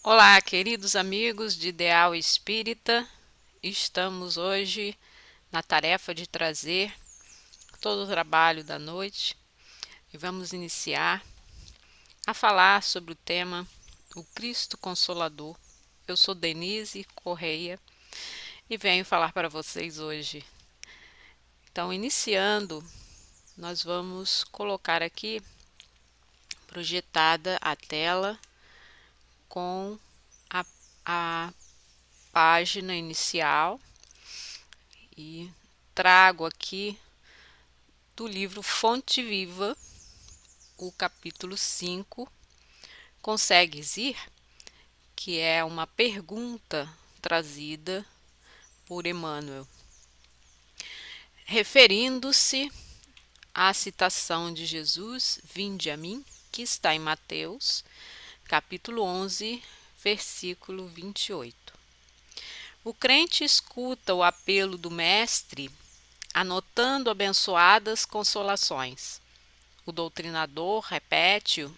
Olá, queridos amigos de Ideal Espírita. Estamos hoje na tarefa de trazer todo o trabalho da noite e vamos iniciar a falar sobre o tema O Cristo Consolador. Eu sou Denise Correia e venho falar para vocês hoje. Então, iniciando, nós vamos colocar aqui projetada a tela com a página inicial e trago aqui do livro Fonte Viva, o capítulo 5, Consegues ir? Que é uma pergunta trazida por Emmanuel, referindo-se à citação de Jesus, Vinde a mim, que está em Mateus, capítulo 11, versículo 28. O crente escuta o apelo do Mestre, anotando abençoadas consolações. O doutrinador repete-o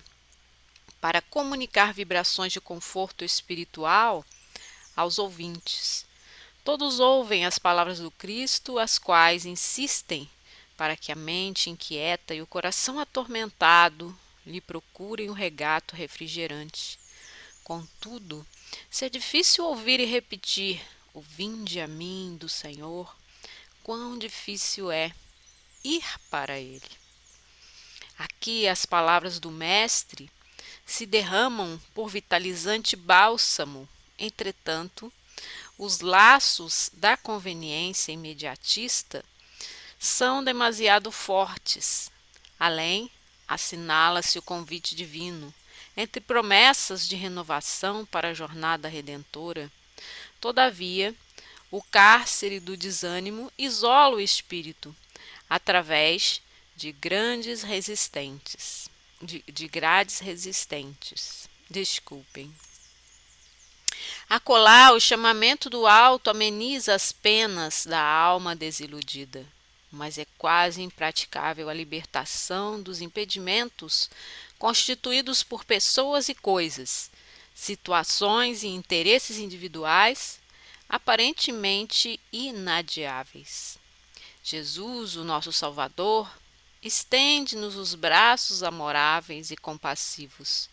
para comunicar vibrações de conforto espiritual aos ouvintes. Todos ouvem as palavras do Cristo, as quais insistem para que a mente inquieta e o coração atormentado lhe procurem o regato refrigerante. Contudo, se é difícil ouvir e repetir o vinde a mim do Senhor, quão difícil é ir para ele. Aqui as palavras do Mestre se derramam por vitalizante bálsamo. Entretanto, os laços da conveniência imediatista são demasiado fortes. Além, assinala-se o convite divino, entre promessas de renovação para a jornada redentora. Todavia, o cárcere do desânimo isola o espírito através de grades resistentes. Desculpem. Acolá, o chamamento do alto ameniza as penas da alma desiludida, mas é quase impraticável a libertação dos impedimentos constituídos por pessoas e coisas, situações e interesses individuais aparentemente inadiáveis. Jesus, o nosso Salvador, estende-nos os braços amoráveis e compassivos.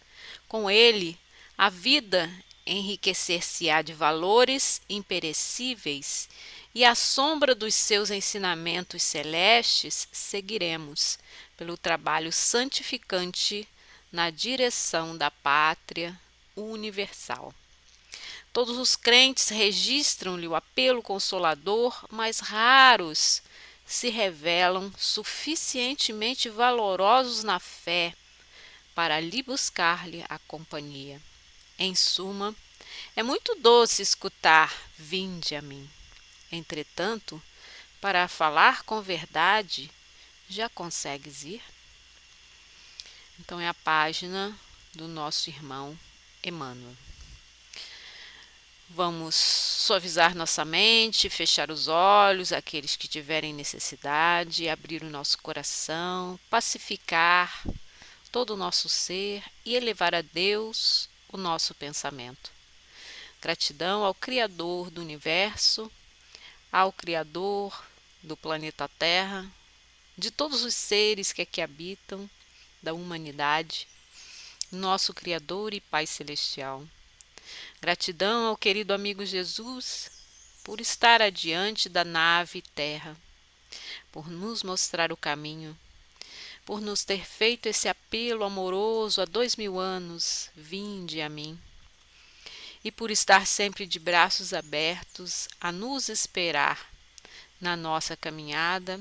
Com ele, a vida enriquecer-se-á de valores imperecíveis e à sombra dos seus ensinamentos celestes seguiremos pelo trabalho santificante na direção da pátria universal. Todos os crentes registram-lhe o apelo consolador, mas raros se revelam suficientemente valorosos na fé para lhe buscar-lhe a companhia. Em suma, é muito doce escutar vinde a mim. Entretanto, para falar com verdade, já consegues ir? Então é a página do nosso irmão Emmanuel. Vamos suavizar nossa mente, fechar os olhos, aqueles que tiverem necessidade, abrir o nosso coração, pacificar todo o nosso ser e elevar a Deus o nosso pensamento. Gratidão ao Criador do Universo, ao Criador do planeta Terra, de todos os seres que aqui habitam, da humanidade, nosso Criador e Pai Celestial. Gratidão ao querido amigo Jesus por estar adiante da nave Terra, por nos mostrar o caminho, por nos ter feito esse apelo amoroso há 2000 anos, vinde a mim, e por estar sempre de braços abertos a nos esperar na nossa caminhada,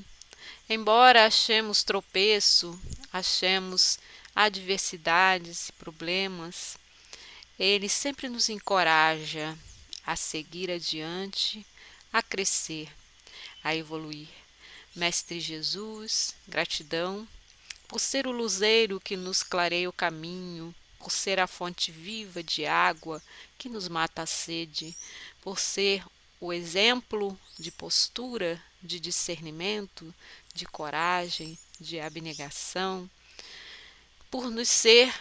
embora achemos tropeço, achemos adversidades e problemas, ele sempre nos encoraja a seguir adiante, a crescer, a evoluir. Mestre Jesus, gratidão por ser o luzeiro que nos clareia o caminho, por ser a fonte viva de água que nos mata a sede, por ser o exemplo de postura, de discernimento, de coragem, de abnegação, por nos ser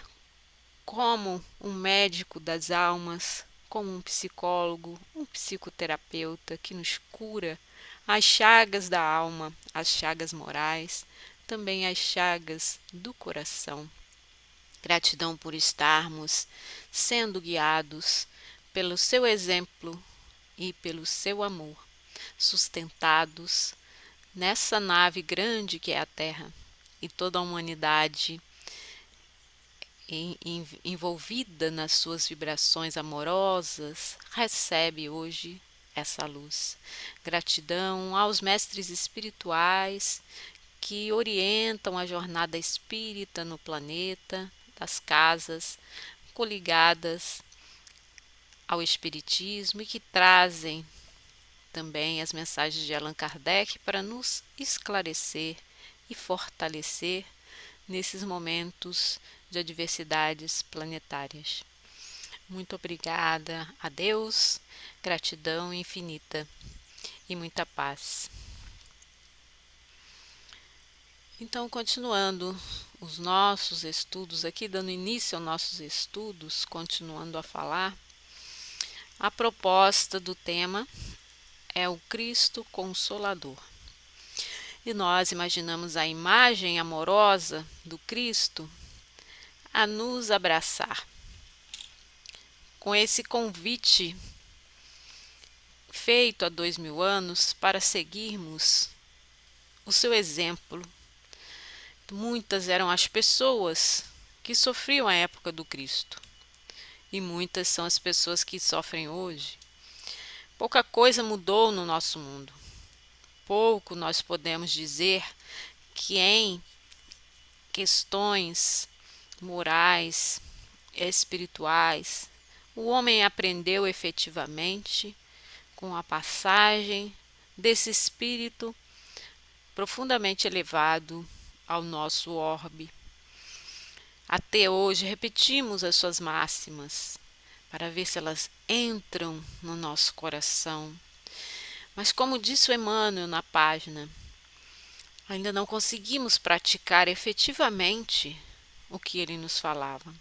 como um médico das almas, como um psicólogo, um psicoterapeuta que nos cura as chagas da alma, as chagas morais, também as chagas do coração. Gratidão por estarmos sendo guiados pelo seu exemplo e pelo seu amor, sustentados nessa nave grande que é a Terra, e toda a humanidade envolvida nas suas vibrações amorosas, recebe hoje essa luz. Gratidão aos mestres espirituais que orientam a jornada espírita no planeta, das casas coligadas ao espiritismo e que trazem também as mensagens de Allan Kardec para nos esclarecer e fortalecer nesses momentos de adversidades planetárias. Muito obrigada a Deus, gratidão infinita e muita paz. Então, continuando os nossos estudos aqui, dando início aos nossos estudos, continuando a falar, a proposta do tema é o Cristo Consolador. E nós imaginamos a imagem amorosa do Cristo a nos abraçar. Com esse convite feito há 2000 anos para seguirmos o seu exemplo. Muitas eram as pessoas que sofriam à época do Cristo e muitas são as pessoas que sofrem hoje. Pouca coisa mudou no nosso mundo. Pouco nós podemos dizer que em questões morais, espirituais, o homem aprendeu efetivamente com a passagem desse espírito profundamente elevado ao nosso orbe. Até hoje repetimos as suas máximas para ver se elas entram no nosso coração. Mas como disse o Emmanuel na página, ainda não conseguimos praticar efetivamente o que ele nos falava.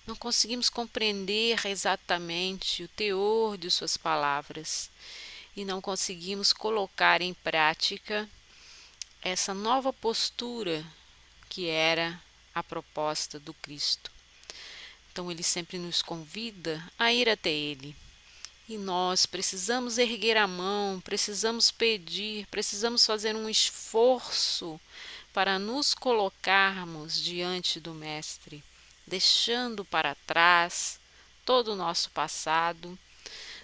Não conseguimos compreender exatamente o teor de suas palavras e não conseguimos colocar em prática essa nova postura que era a proposta do Cristo. Então ele sempre nos convida a ir até ele. E nós precisamos erguer a mão, precisamos pedir, precisamos fazer um esforço para nos colocarmos diante do Mestre, deixando para trás todo o nosso passado,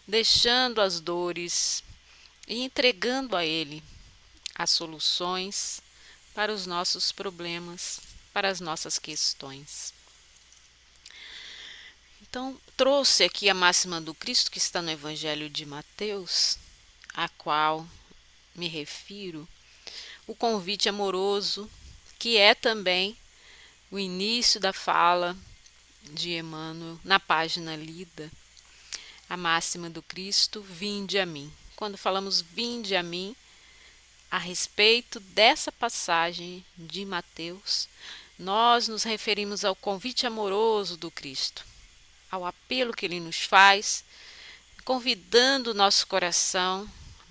deixando as dores e entregando a Ele as soluções para os nossos problemas, para as nossas questões. Então, trouxe aqui a máxima do Cristo que está no Evangelho de Mateus, a qual me refiro, o convite amoroso, que é também o início da fala de Emmanuel na página lida, a máxima do Cristo, vinde a mim. Quando falamos vinde a mim, a respeito dessa passagem de Mateus, nós nos referimos ao convite amoroso do Cristo, ao apelo que ele nos faz, convidando o nosso coração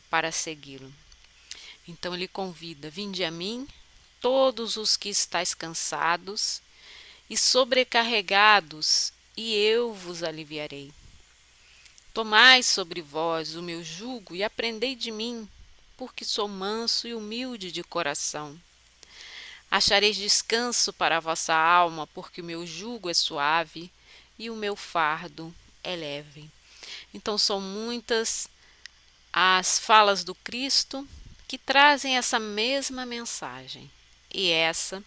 para segui-lo. Então ele convida, vinde a mim, todos os que estáis cansados e sobrecarregados, e eu vos aliviarei. Tomai sobre vós o meu jugo e aprendei de mim, porque sou manso e humilde de coração. Achareis descanso para a vossa alma, porque o meu jugo é suave e o meu fardo é leve. Então são muitas as falas do Cristo que trazem essa mesma mensagem. E essa,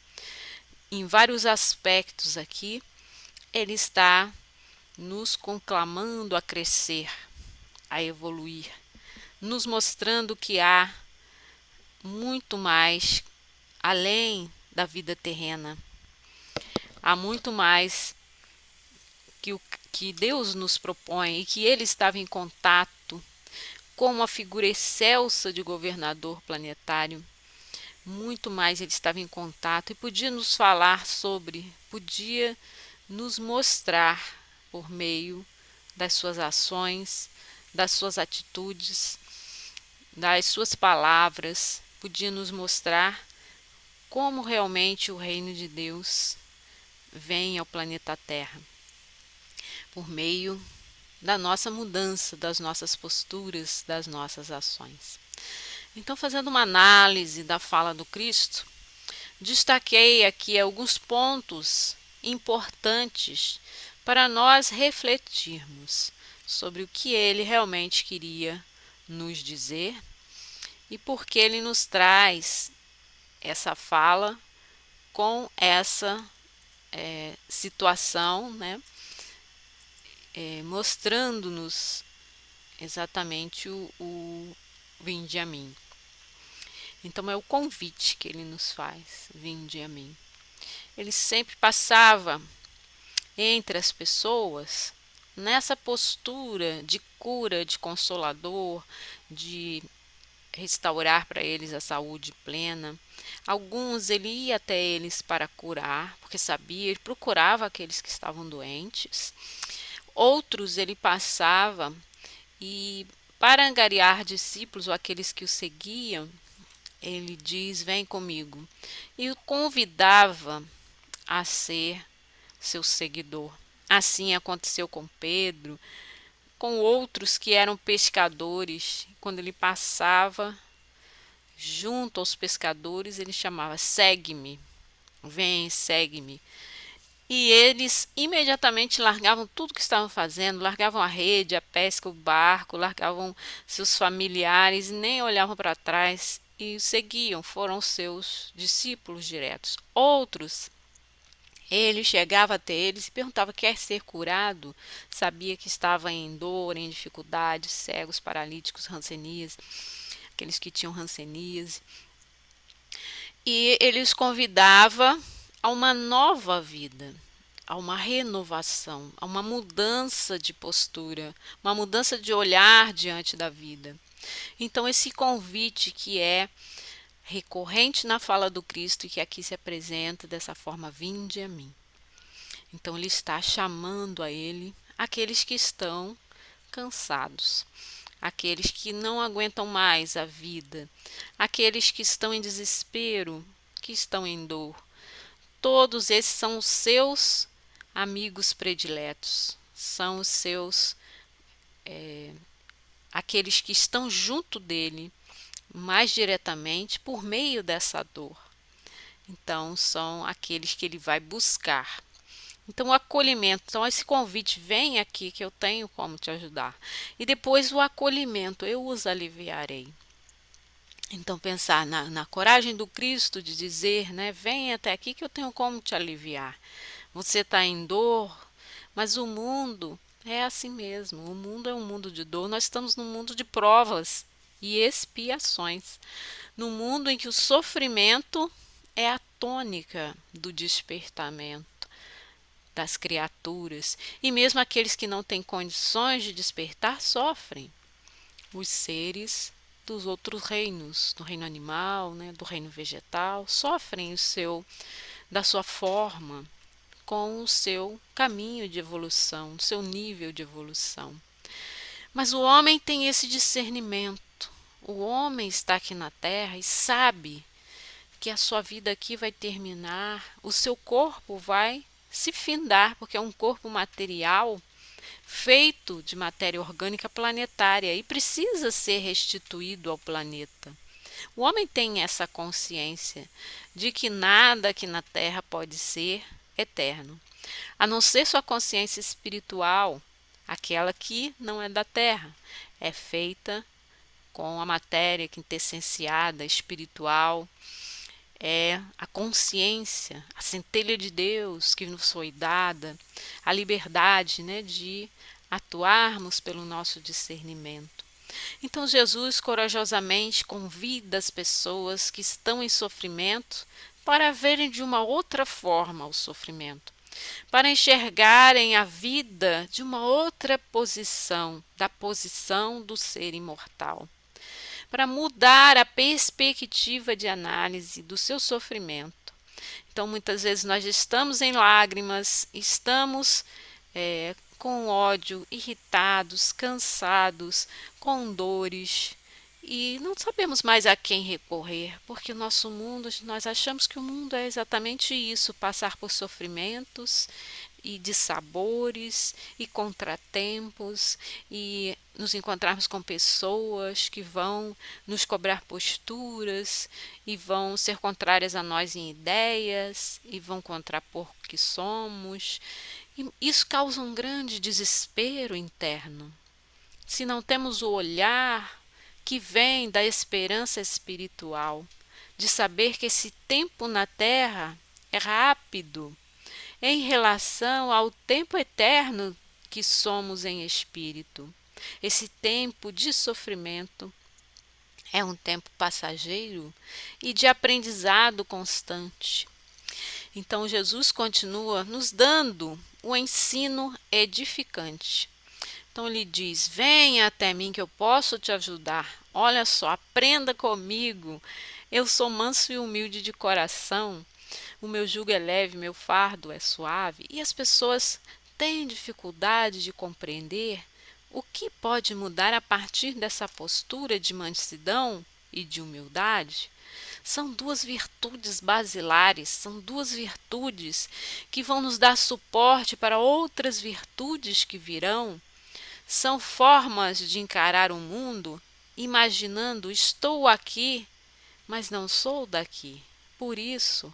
em vários aspectos aqui, ele está nos conclamando a crescer, a evoluir, nos mostrando que há muito mais além da vida terrena. Há muito mais que Deus nos propõe e que ele estava em contato com uma figura excelsa de governador planetário. Muito mais ele estava em contato e podia nos falar sobre, podia nos mostrar por meio das suas ações, das suas atitudes, das suas palavras, podia nos mostrar como realmente o reino de Deus vem ao planeta Terra, por meio da nossa mudança, das nossas posturas, das nossas ações. Então, fazendo uma análise da fala do Cristo, destaquei aqui alguns pontos importantes para nós refletirmos sobre o que ele realmente queria nos dizer e por que ele nos traz essa fala com essa situação, né, mostrando-nos exatamente o vinde a mim. Então é o convite que ele nos faz, vinde a mim. Ele sempre passava entre as pessoas nessa postura de cura, de consolador, de restaurar para eles a saúde plena. Alguns ele ia até eles para curar, porque sabia, ele procurava aqueles que estavam doentes. Outros ele passava e, para angariar discípulos ou aqueles que o seguiam, ele diz: vem comigo, e o convidava a ser seu seguidor. Assim aconteceu com Pedro, com outros que eram pescadores. Quando ele passava junto aos pescadores, ele chamava: segue-me, vem, segue-me. E eles imediatamente largavam tudo que estavam fazendo, largavam a rede, a pesca, o barco, largavam seus familiares, nem olhavam para trás e o seguiam, foram seus discípulos diretos. Outros, ele chegava até eles e perguntava: quer ser curado? Sabia que estava em dor, em dificuldade, cegos, paralíticos, hanseníase, aqueles que tinham hanseníase. E ele os convidava a uma nova vida, a uma renovação, a uma mudança de postura, uma mudança de olhar diante da vida. Então, esse convite que é recorrente na fala do Cristo e que aqui se apresenta dessa forma: vinde a mim. Então, ele está chamando a ele aqueles que estão cansados, aqueles que não aguentam mais a vida, aqueles que estão em desespero, que estão em dor. Todos esses são os seus amigos prediletos, são os seus, aqueles que estão junto dele mais diretamente por meio dessa dor. Então, são aqueles que ele vai buscar. Então, o acolhimento, então esse convite: vem aqui que eu tenho como te ajudar. E depois o acolhimento: eu os aliviarei. Então, pensar na coragem do Cristo de dizer, né, vem até aqui que eu tenho como te aliviar. Você está em dor, mas o mundo é assim mesmo. O mundo é um mundo de dor. Nós estamos num mundo de provas e expiações. Num mundo em que o sofrimento é a tônica do despertamento das criaturas. E mesmo aqueles que não têm condições de despertar sofrem. Os seres dos outros reinos, do reino animal, né, do reino vegetal, sofrem da sua forma, com o seu caminho de evolução, o seu nível de evolução. Mas o homem tem esse discernimento. O homem está aqui na Terra e sabe que a sua vida aqui vai terminar, o seu corpo vai se findar, porque é um corpo material feito de matéria orgânica planetária e precisa ser restituído ao planeta. O homem tem essa consciência de que nada aqui na Terra pode ser eterno, a não ser sua consciência espiritual, aquela que não é da Terra, é feita com a matéria quintessenciada, espiritual, é a consciência, a centelha de Deus que nos foi dada, a liberdade, né, de atuarmos pelo nosso discernimento. Então, Jesus corajosamente convida as pessoas que estão em sofrimento para verem de uma outra forma o sofrimento, para enxergarem a vida de uma outra posição, da posição do ser imortal, para mudar a perspectiva de análise do seu sofrimento, Então, muitas vezes nós estamos em lágrimas, estamos com ódio, irritados, cansados, com dores e não sabemos mais a quem recorrer, porque o nosso mundo, nós achamos que o mundo é exatamente isso, passar por sofrimentos e dissabores e contratempos e nos encontrarmos com pessoas que vão nos cobrar posturas e vão ser contrárias a nós em ideias e vão contrapor o que somos. E isso causa um grande desespero interno. Se não temos o olhar que vem da esperança espiritual, de saber que esse tempo na terra é rápido em relação ao tempo eterno que somos em espírito. Esse tempo de sofrimento é um tempo passageiro e de aprendizado constante. Então, Jesus continua nos dando o ensino edificante. Então, ele diz: venha até mim que eu posso te ajudar. Olha só, aprenda comigo. Eu sou manso e humilde de coração. O meu jugo é leve, meu fardo é suave. E as pessoas têm dificuldade de compreender o que pode mudar a partir dessa postura de mansidão e de humildade. São duas virtudes basilares, são duas virtudes que vão nos dar suporte para outras virtudes que virão. São formas de encarar o mundo imaginando: estou aqui, mas não sou daqui. Por isso,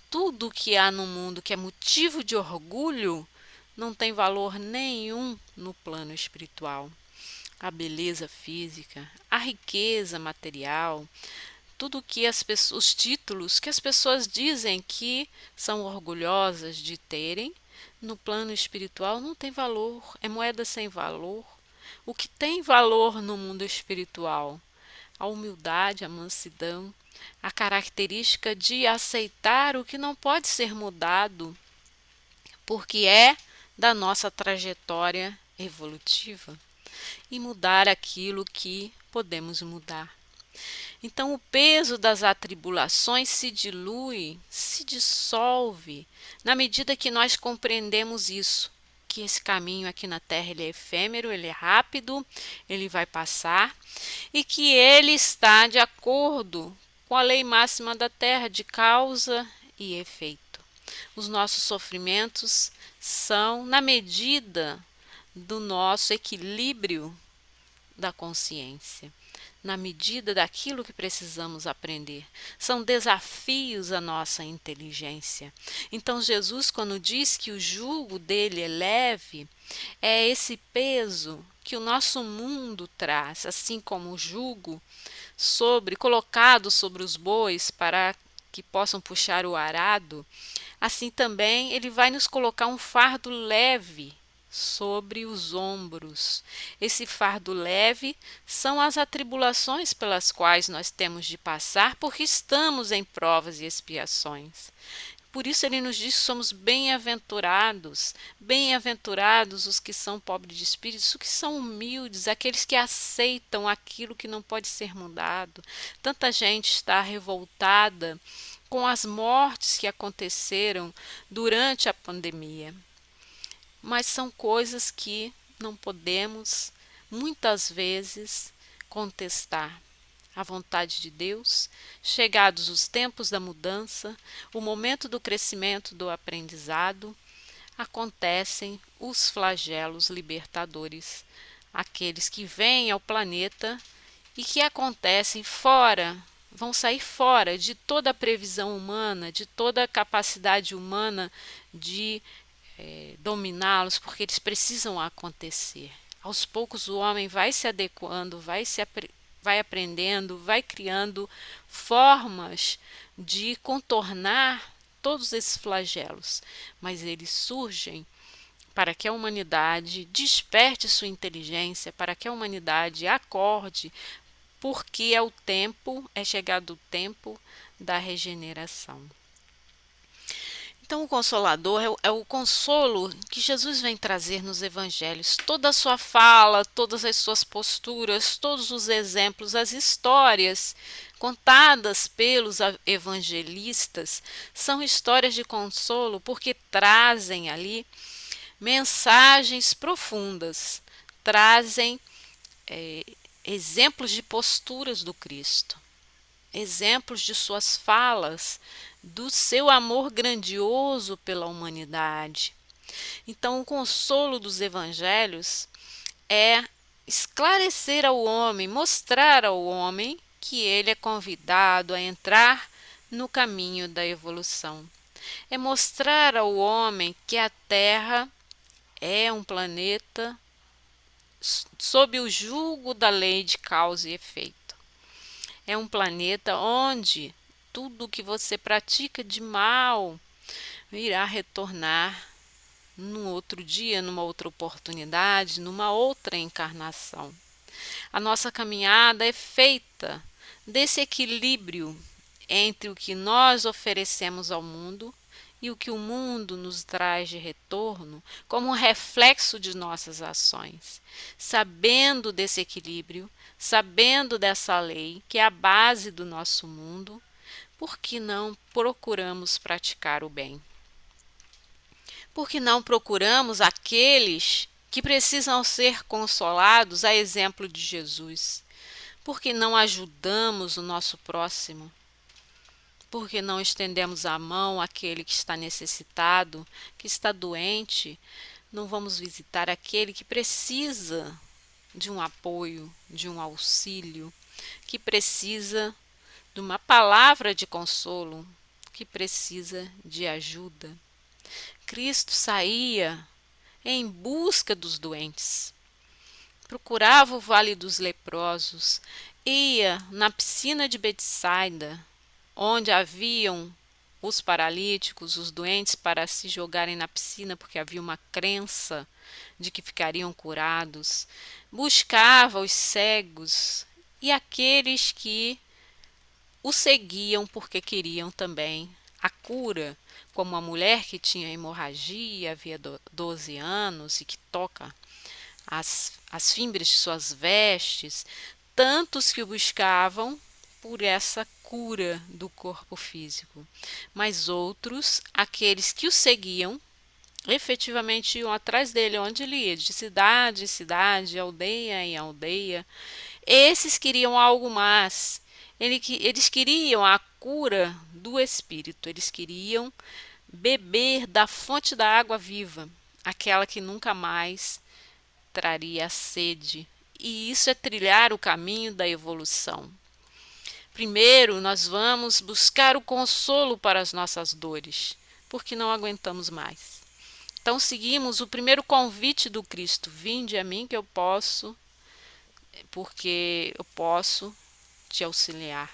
tudo o que há no mundo que é motivo de orgulho não tem valor nenhum no plano espiritual. A beleza física, a riqueza material, tudo que os títulos que as pessoas dizem que são orgulhosas de terem, no plano espiritual não tem valor, é moeda sem valor. O que tem valor no mundo espiritual? A humildade, a mansidão, a característica de aceitar o que não pode ser mudado, porque é da nossa trajetória evolutiva, e mudar aquilo que podemos mudar. Então, o peso das atribulações se dilui, se dissolve, na medida que nós compreendemos isso, que esse caminho aqui na Terra ele é efêmero, ele é rápido, ele vai passar, e que ele está de acordo com a lei máxima da Terra de causa e efeito. Os nossos sofrimentos são na medida do nosso equilíbrio da consciência, na medida daquilo que precisamos aprender. São desafios à nossa inteligência. Então, Jesus, quando diz que o jugo dele é leve, é esse peso que o nosso mundo traz, assim como o jugo colocado sobre os bois para que possam puxar o arado, assim também ele vai nos colocar um fardo leve sobre os ombros. Esse fardo leve são as atribulações pelas quais nós temos de passar, porque estamos em provas e expiações. Por isso ele nos diz que somos bem-aventurados, bem-aventurados os que são pobres de espírito, os que são humildes, aqueles que aceitam aquilo que não pode ser mudado. Tanta gente está revoltada com as mortes que aconteceram durante a pandemia. Mas são coisas que não podemos, muitas vezes, contestar. A vontade de Deus, chegados os tempos da mudança, o momento do crescimento do aprendizado, acontecem os flagelos libertadores, aqueles que vêm ao planeta e que acontecem fora, vão sair fora de toda a previsão humana, de toda a capacidade humana de dominá-los, porque eles precisam acontecer. Aos poucos o homem vai se adequando, vai aprendendo, vai criando formas de contornar todos esses flagelos, mas eles surgem para que a humanidade desperte sua inteligência, para que a humanidade acorde, porque é chegado o tempo da regeneração. Então, o Consolador é o consolo que Jesus vem trazer nos evangelhos. Toda a sua fala, todas as suas posturas, todos os exemplos, as histórias contadas pelos evangelistas são histórias de consolo porque trazem ali mensagens profundas, trazem exemplos de posturas do Cristo, exemplos de suas falas, do seu amor grandioso pela humanidade. Então, o consolo dos evangelhos é esclarecer ao homem, mostrar ao homem que ele é convidado a entrar no caminho da evolução. É mostrar ao homem que a Terra é um planeta sob o jugo da lei de causa e efeito. É um planeta onde tudo que você pratica de mal irá retornar num outro dia, numa outra oportunidade, numa outra encarnação. A nossa caminhada é feita desse equilíbrio entre o que nós oferecemos ao mundo e o que o mundo nos traz de retorno como um reflexo de nossas ações. Sabendo desse equilíbrio, sabendo dessa lei que é a base do nosso mundo, por que não procuramos praticar o bem? Por que não procuramos aqueles que precisam ser consolados, a exemplo de Jesus? Por que não ajudamos o nosso próximo? Por que não estendemos a mão àquele que está necessitado, que está doente? Não vamos visitar aquele que precisa de um apoio, de um auxílio, que precisa de uma palavra de consolo, que precisa de ajuda. Cristo saía em busca dos doentes, procurava o vale dos leprosos, ia na piscina de Betsaida, onde haviam os paralíticos, os doentes, para se jogarem na piscina, porque havia uma crença de que ficariam curados. Buscava os cegos e aqueles que o seguiam porque queriam também a cura, como a mulher que tinha hemorragia, havia 12 anos e que toca as fimbres de suas vestes, tantos que o buscavam por essa cura do corpo físico, mas outros, aqueles que o seguiam, efetivamente iam atrás dele, onde ele ia, de cidade em cidade, aldeia em aldeia. Esses queriam algo mais, eles queriam a cura do espírito, eles queriam beber da fonte da água viva, aquela que nunca mais traria a sede. E isso é trilhar o caminho da evolução. Primeiro, nós vamos buscar o consolo para as nossas dores, porque não aguentamos mais. Então, seguimos o primeiro convite do Cristo: vinde a mim que eu posso, porque eu posso te auxiliar.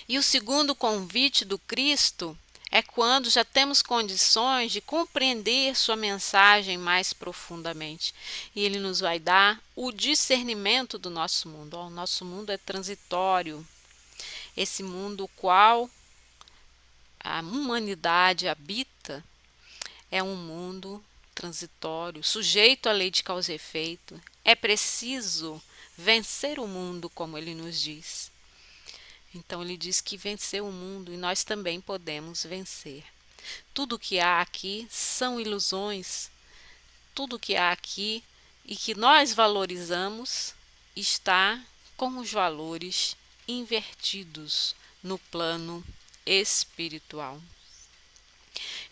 E o segundo convite do Cristo é quando já temos condições de compreender sua mensagem mais profundamente. E ele nos vai dar o discernimento do nosso mundo. O nosso mundo é transitório. Esse mundo qual a humanidade habita é um mundo transitório, sujeito à lei de causa e efeito. É preciso vencer o mundo, como ele nos diz. Então ele diz que venceu o mundo e nós também podemos vencer. Tudo que há aqui são ilusões. Tudo que há aqui e que nós valorizamos está com os valores invertidos no plano espiritual.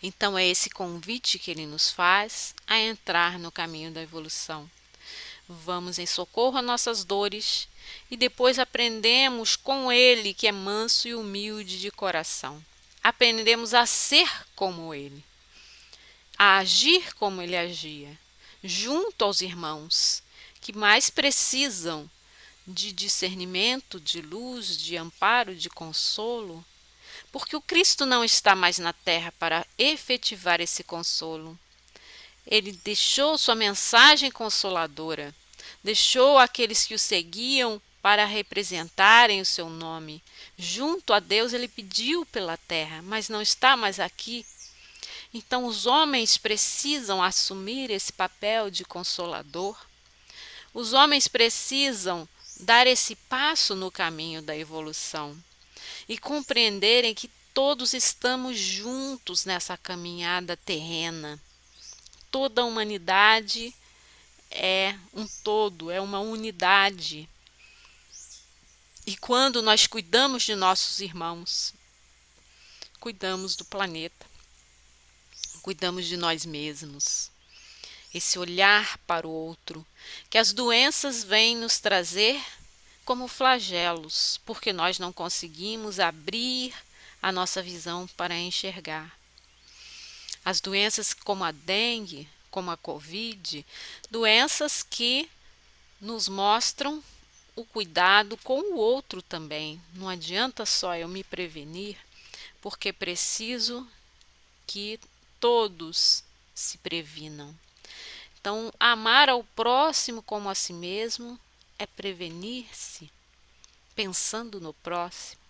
Então é esse convite que ele nos faz a entrar no caminho da evolução. Vamos em socorro a nossas dores e depois aprendemos com ele, que é manso e humilde de coração. Aprendemos a ser como ele, a agir como ele agia, junto aos irmãos que mais precisam de discernimento, de luz, de amparo, de consolo, porque o Cristo não está mais na terra para efetivar esse consolo. Ele deixou sua mensagem consoladora, deixou aqueles que o seguiam para representarem o seu nome. Junto a Deus ele pediu pela terra, mas não está mais aqui Então, os homens precisam assumir esse papel de consolador. Os homens precisam dar esse passo no caminho da evolução e compreenderem que todos estamos juntos nessa caminhada terrena. Toda a humanidade é um todo, é uma unidade. E quando nós cuidamos de nossos irmãos, cuidamos do planeta, cuidamos de nós mesmos. Esse olhar para o outro, que as doenças vêm nos trazer como flagelos, porque nós não conseguimos abrir a nossa visão para enxergar. As doenças como a dengue, como a Covid, doenças que nos mostram o cuidado com o outro também. Não adianta só eu me prevenir, porque preciso que todos se previnam. Então, amar ao próximo como a si mesmo é prevenir-se pensando no próximo.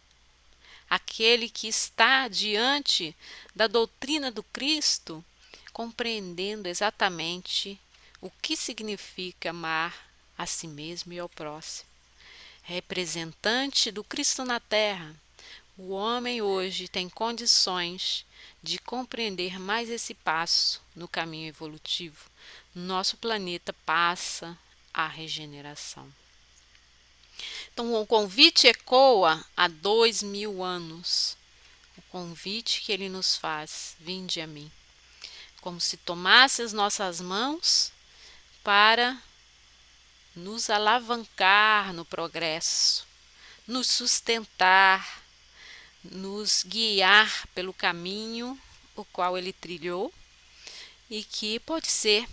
Aquele que está diante da doutrina do Cristo, compreendendo exatamente o que significa amar a si mesmo e ao próximo. Representante do Cristo na Terra, o homem hoje tem condições de compreender mais esse passo no caminho evolutivo. Nosso planeta passa a regeneração. Então, o convite ecoa há 2000 anos. O convite que ele nos faz, vinde a mim. Como se tomasse as nossas mãos para nos alavancar no progresso, nos sustentar, nos guiar pelo caminho o qual ele trilhou e que pode ser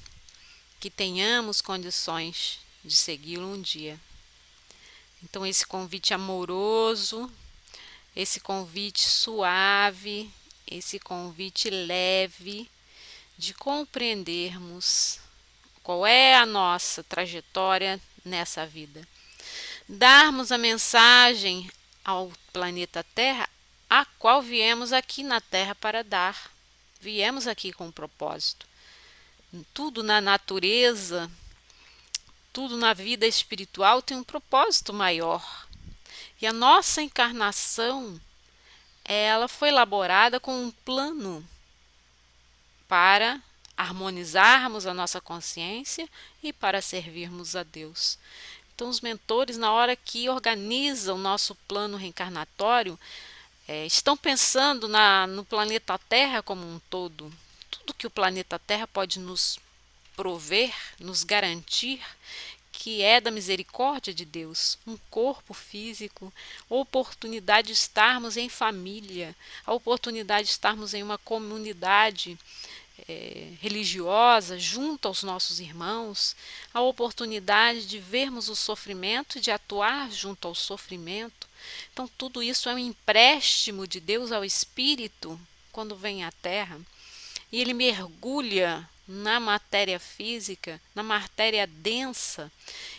que tenhamos condições de segui-lo um dia. Então, esse convite amoroso, esse convite suave, esse convite leve de compreendermos qual é a nossa trajetória nessa vida. Darmos a mensagem ao planeta Terra, a qual viemos aqui na Terra para dar. Viemos aqui com um propósito. Tudo na natureza, tudo na vida espiritual tem um propósito maior. E a nossa encarnação, ela foi elaborada com um plano para harmonizarmos a nossa consciência e para servirmos a Deus. Então, os mentores, na hora que organizam o nosso plano reencarnatório, estão pensando no planeta Terra como um todo. Tudo que o planeta Terra pode nos prover, nos garantir, que é da misericórdia de Deus, um corpo físico, a oportunidade de estarmos em família, a oportunidade de estarmos em uma comunidade religiosa junto aos nossos irmãos, a oportunidade de vermos o sofrimento e de atuar junto ao sofrimento. Então, tudo isso é um empréstimo de Deus ao Espírito quando vem à Terra, e ele mergulha na matéria física, na matéria densa,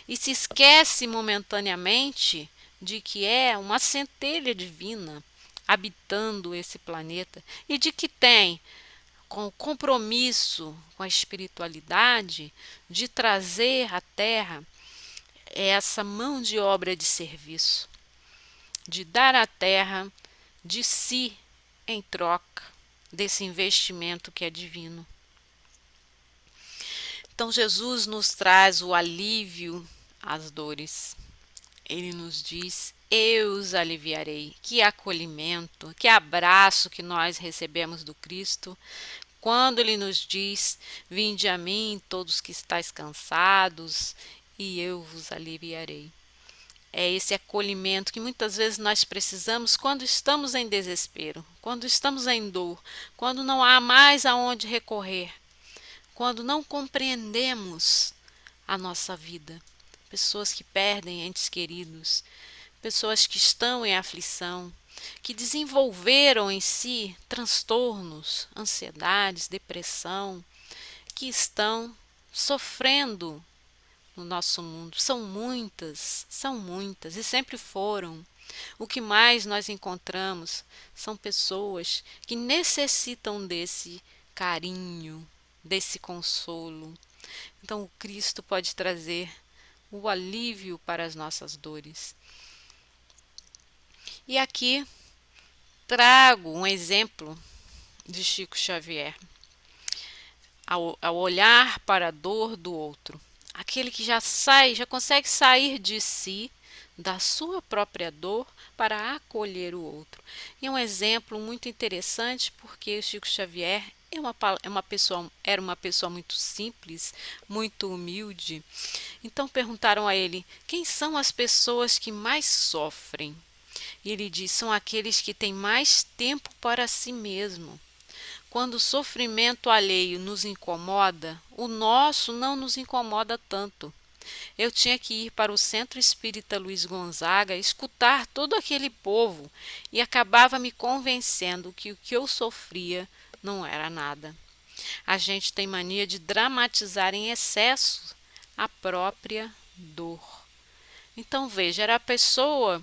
e se esquece momentaneamente de que é uma centelha divina habitando esse planeta e de que tem com o compromisso com a espiritualidade de trazer à Terra essa mão de obra de serviço, de dar à Terra de si em troca desse investimento que é divino. Então, Jesus nos traz o alívio às dores. Ele nos diz: eu os aliviarei. Que acolhimento, que abraço que nós recebemos do Cristo quando ele nos diz: vinde a mim todos que estáis cansados e eu vos aliviarei. É esse acolhimento que muitas vezes nós precisamos quando estamos em desespero, quando estamos em dor, quando não há mais aonde recorrer, quando não compreendemos a nossa vida. Pessoas que perdem entes queridos, pessoas que estão em aflição, que desenvolveram em si transtornos, ansiedades, depressão, que estão sofrendo no nosso mundo. São muitas e sempre foram. O que mais nós encontramos são pessoas que necessitam desse carinho, desse consolo. Então o Cristo pode trazer o alívio para as nossas dores. E aqui trago um exemplo de Chico Xavier. Ao olhar para a dor do outro, aquele que já consegue sair de si, da sua própria dor, para acolher o outro. E é um exemplo muito interessante, porque Chico Xavier era uma pessoa muito simples, muito humilde. Então perguntaram a ele: quem são as pessoas que mais sofrem? E ele diz: são aqueles que têm mais tempo para si mesmo. Quando o sofrimento alheio nos incomoda, o nosso não nos incomoda tanto. Eu tinha que ir para o Centro Espírita Luiz Gonzaga, escutar todo aquele povo, e acabava me convencendo que o que eu sofria não era nada. A gente tem mania de dramatizar em excesso a própria dor. Então veja, era a pessoa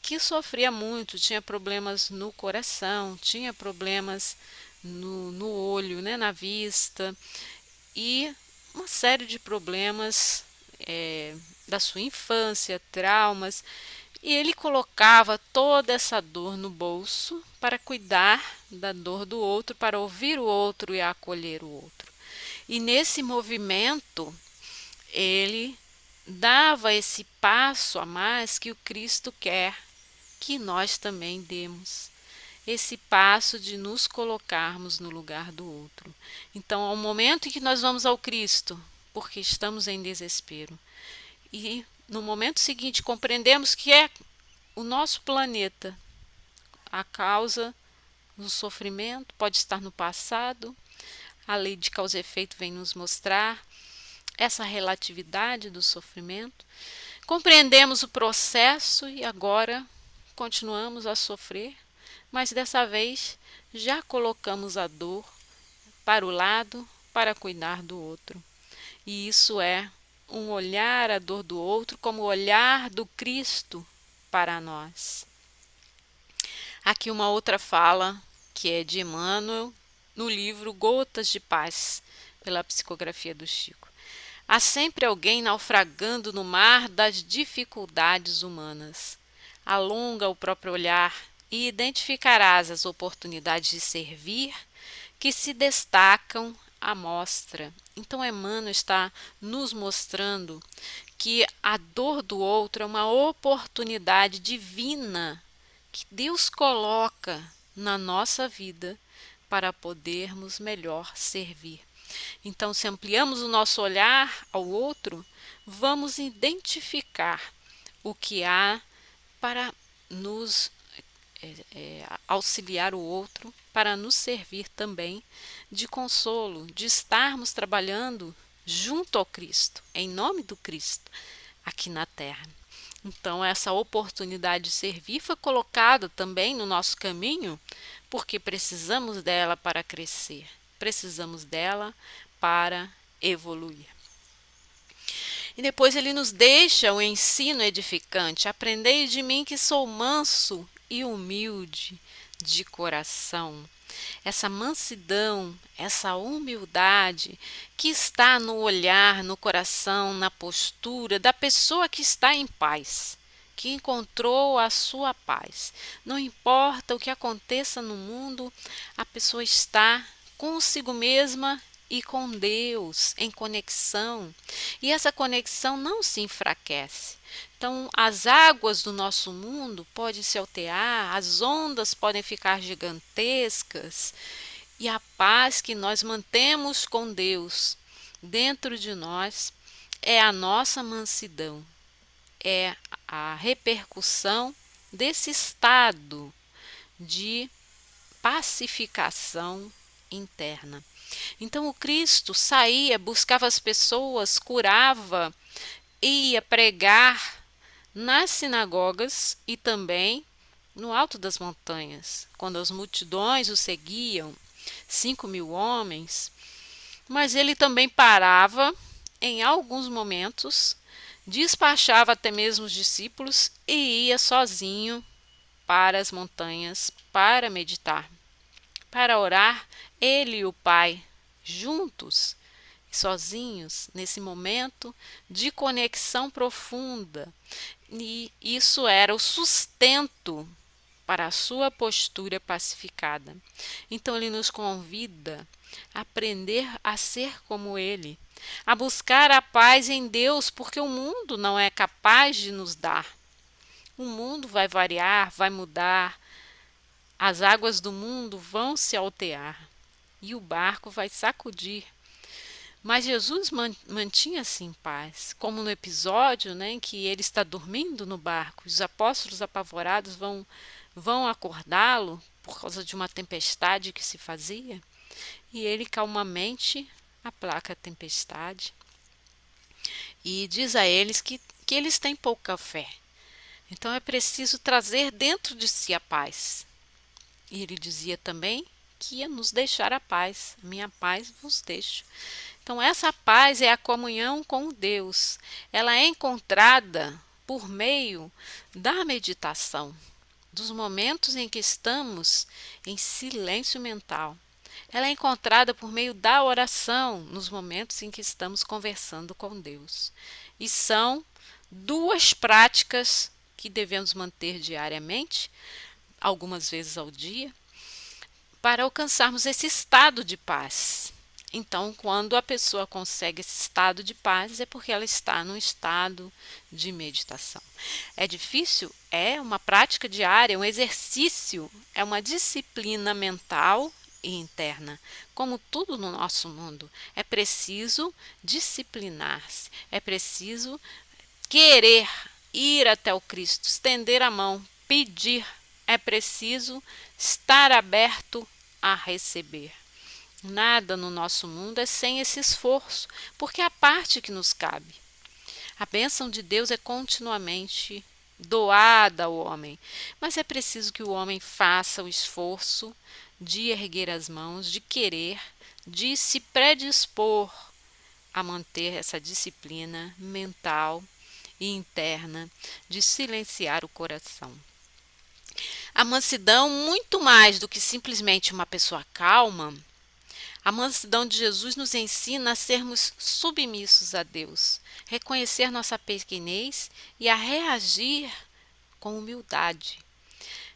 que sofria muito, tinha problemas no coração, tinha problemas no olho, né, na vista, e uma série de problemas da sua infância, traumas, e ele colocava toda essa dor no bolso para cuidar da dor do outro, para ouvir o outro e acolher o outro. E nesse movimento, ele dava esse passo a mais que o Cristo quer que nós também demos. Esse passo de nos colocarmos no lugar do outro. Então, ao momento em que nós vamos ao Cristo, porque estamos em desespero, e no momento seguinte compreendemos que é o nosso planeta a causa do sofrimento, pode estar no passado, a lei de causa e efeito vem nos mostrar essa relatividade do sofrimento. Compreendemos o processo e agora continuamos a sofrer, mas dessa vez já colocamos a dor para o lado para cuidar do outro. E isso é um olhar a dor do outro como o olhar do Cristo para nós. Aqui uma outra fala que é de Emmanuel no livro Gotas de Paz, pela psicografia do Chico. Há sempre alguém naufragando no mar das dificuldades humanas. Alonga o próprio olhar e identificarás as oportunidades de servir que se destacam à mostra. Então Emmanuel está nos mostrando que a dor do outro é uma oportunidade divina que Deus coloca na nossa vida para podermos melhor servir. Então, se ampliamos o nosso olhar ao outro, vamos identificar o que há para nos auxiliar o outro, para nos servir também de consolo, de estarmos trabalhando junto ao Cristo, em nome do Cristo, aqui na Terra. Então, essa oportunidade de servir foi colocada também no nosso caminho, porque precisamos dela para crescer, precisamos dela para evoluir. E depois ele nos deixa o ensino edificante: aprendei de mim que sou manso e humilde de coração. Essa mansidão, essa humildade que está no olhar, no coração, na postura da pessoa que está em paz, que encontrou a sua paz. Não importa o que aconteça no mundo, a pessoa está consigo mesma e com Deus em conexão, e essa conexão não se enfraquece. Então, as águas do nosso mundo podem se alterar, as ondas podem ficar gigantescas, e a paz que nós mantemos com Deus dentro de nós é a nossa mansidão, é a repercussão desse estado de pacificação interna. Então o Cristo saía, buscava as pessoas, curava, ia pregar nas sinagogas e também no alto das montanhas, quando as multidões o seguiam, 5.000 homens, mas ele também parava em alguns momentos, despachava até mesmo os discípulos e ia sozinho para as montanhas para meditar, para orar Ele e o Pai juntos, sozinhos, nesse momento de conexão profunda. E isso era o sustento para a sua postura pacificada. Então ele nos convida a aprender a ser como ele, a buscar a paz em Deus, porque o mundo não é capaz de nos dar. O mundo vai variar, vai mudar, as águas do mundo vão se alterar e o barco vai sacudir. Mas Jesus mantinha-se em paz, como no episódio, né, em que ele está dormindo no barco. Os apóstolos apavorados vão acordá-lo por causa de uma tempestade que se fazia, e ele calmamente aplaca a tempestade e diz a eles que eles têm pouca fé. Então é preciso trazer dentro de si a paz. E ele dizia também que ia nos deixar a paz. Minha paz vos deixo. Então essa paz é a comunhão com Deus. Ela é encontrada por meio da meditação, dos momentos em que estamos em silêncio mental. Ela é encontrada por meio da oração, nos momentos em que estamos conversando com Deus. E são duas práticas que devemos manter diariamente, algumas vezes ao dia, para alcançarmos esse estado de paz. Então, quando a pessoa consegue esse estado de paz, é porque ela está num estado de meditação. É difícil? É uma prática diária, é um exercício, é uma disciplina mental e interna. Como tudo no nosso mundo, é preciso disciplinar-se, é preciso querer ir até o Cristo, estender a mão, pedir. É preciso estar aberto a receber. Nada no nosso mundo é sem esse esforço, porque é a parte que nos cabe. A bênção de Deus é continuamente doada ao homem, mas é preciso que o homem faça o esforço de erguer as mãos, de querer, de se predispor a manter essa disciplina mental e interna, de silenciar o coração. A mansidão, muito mais do que simplesmente uma pessoa calma, a mansidão de Jesus nos ensina a sermos submissos a Deus, reconhecer nossa pequenez e a reagir com humildade.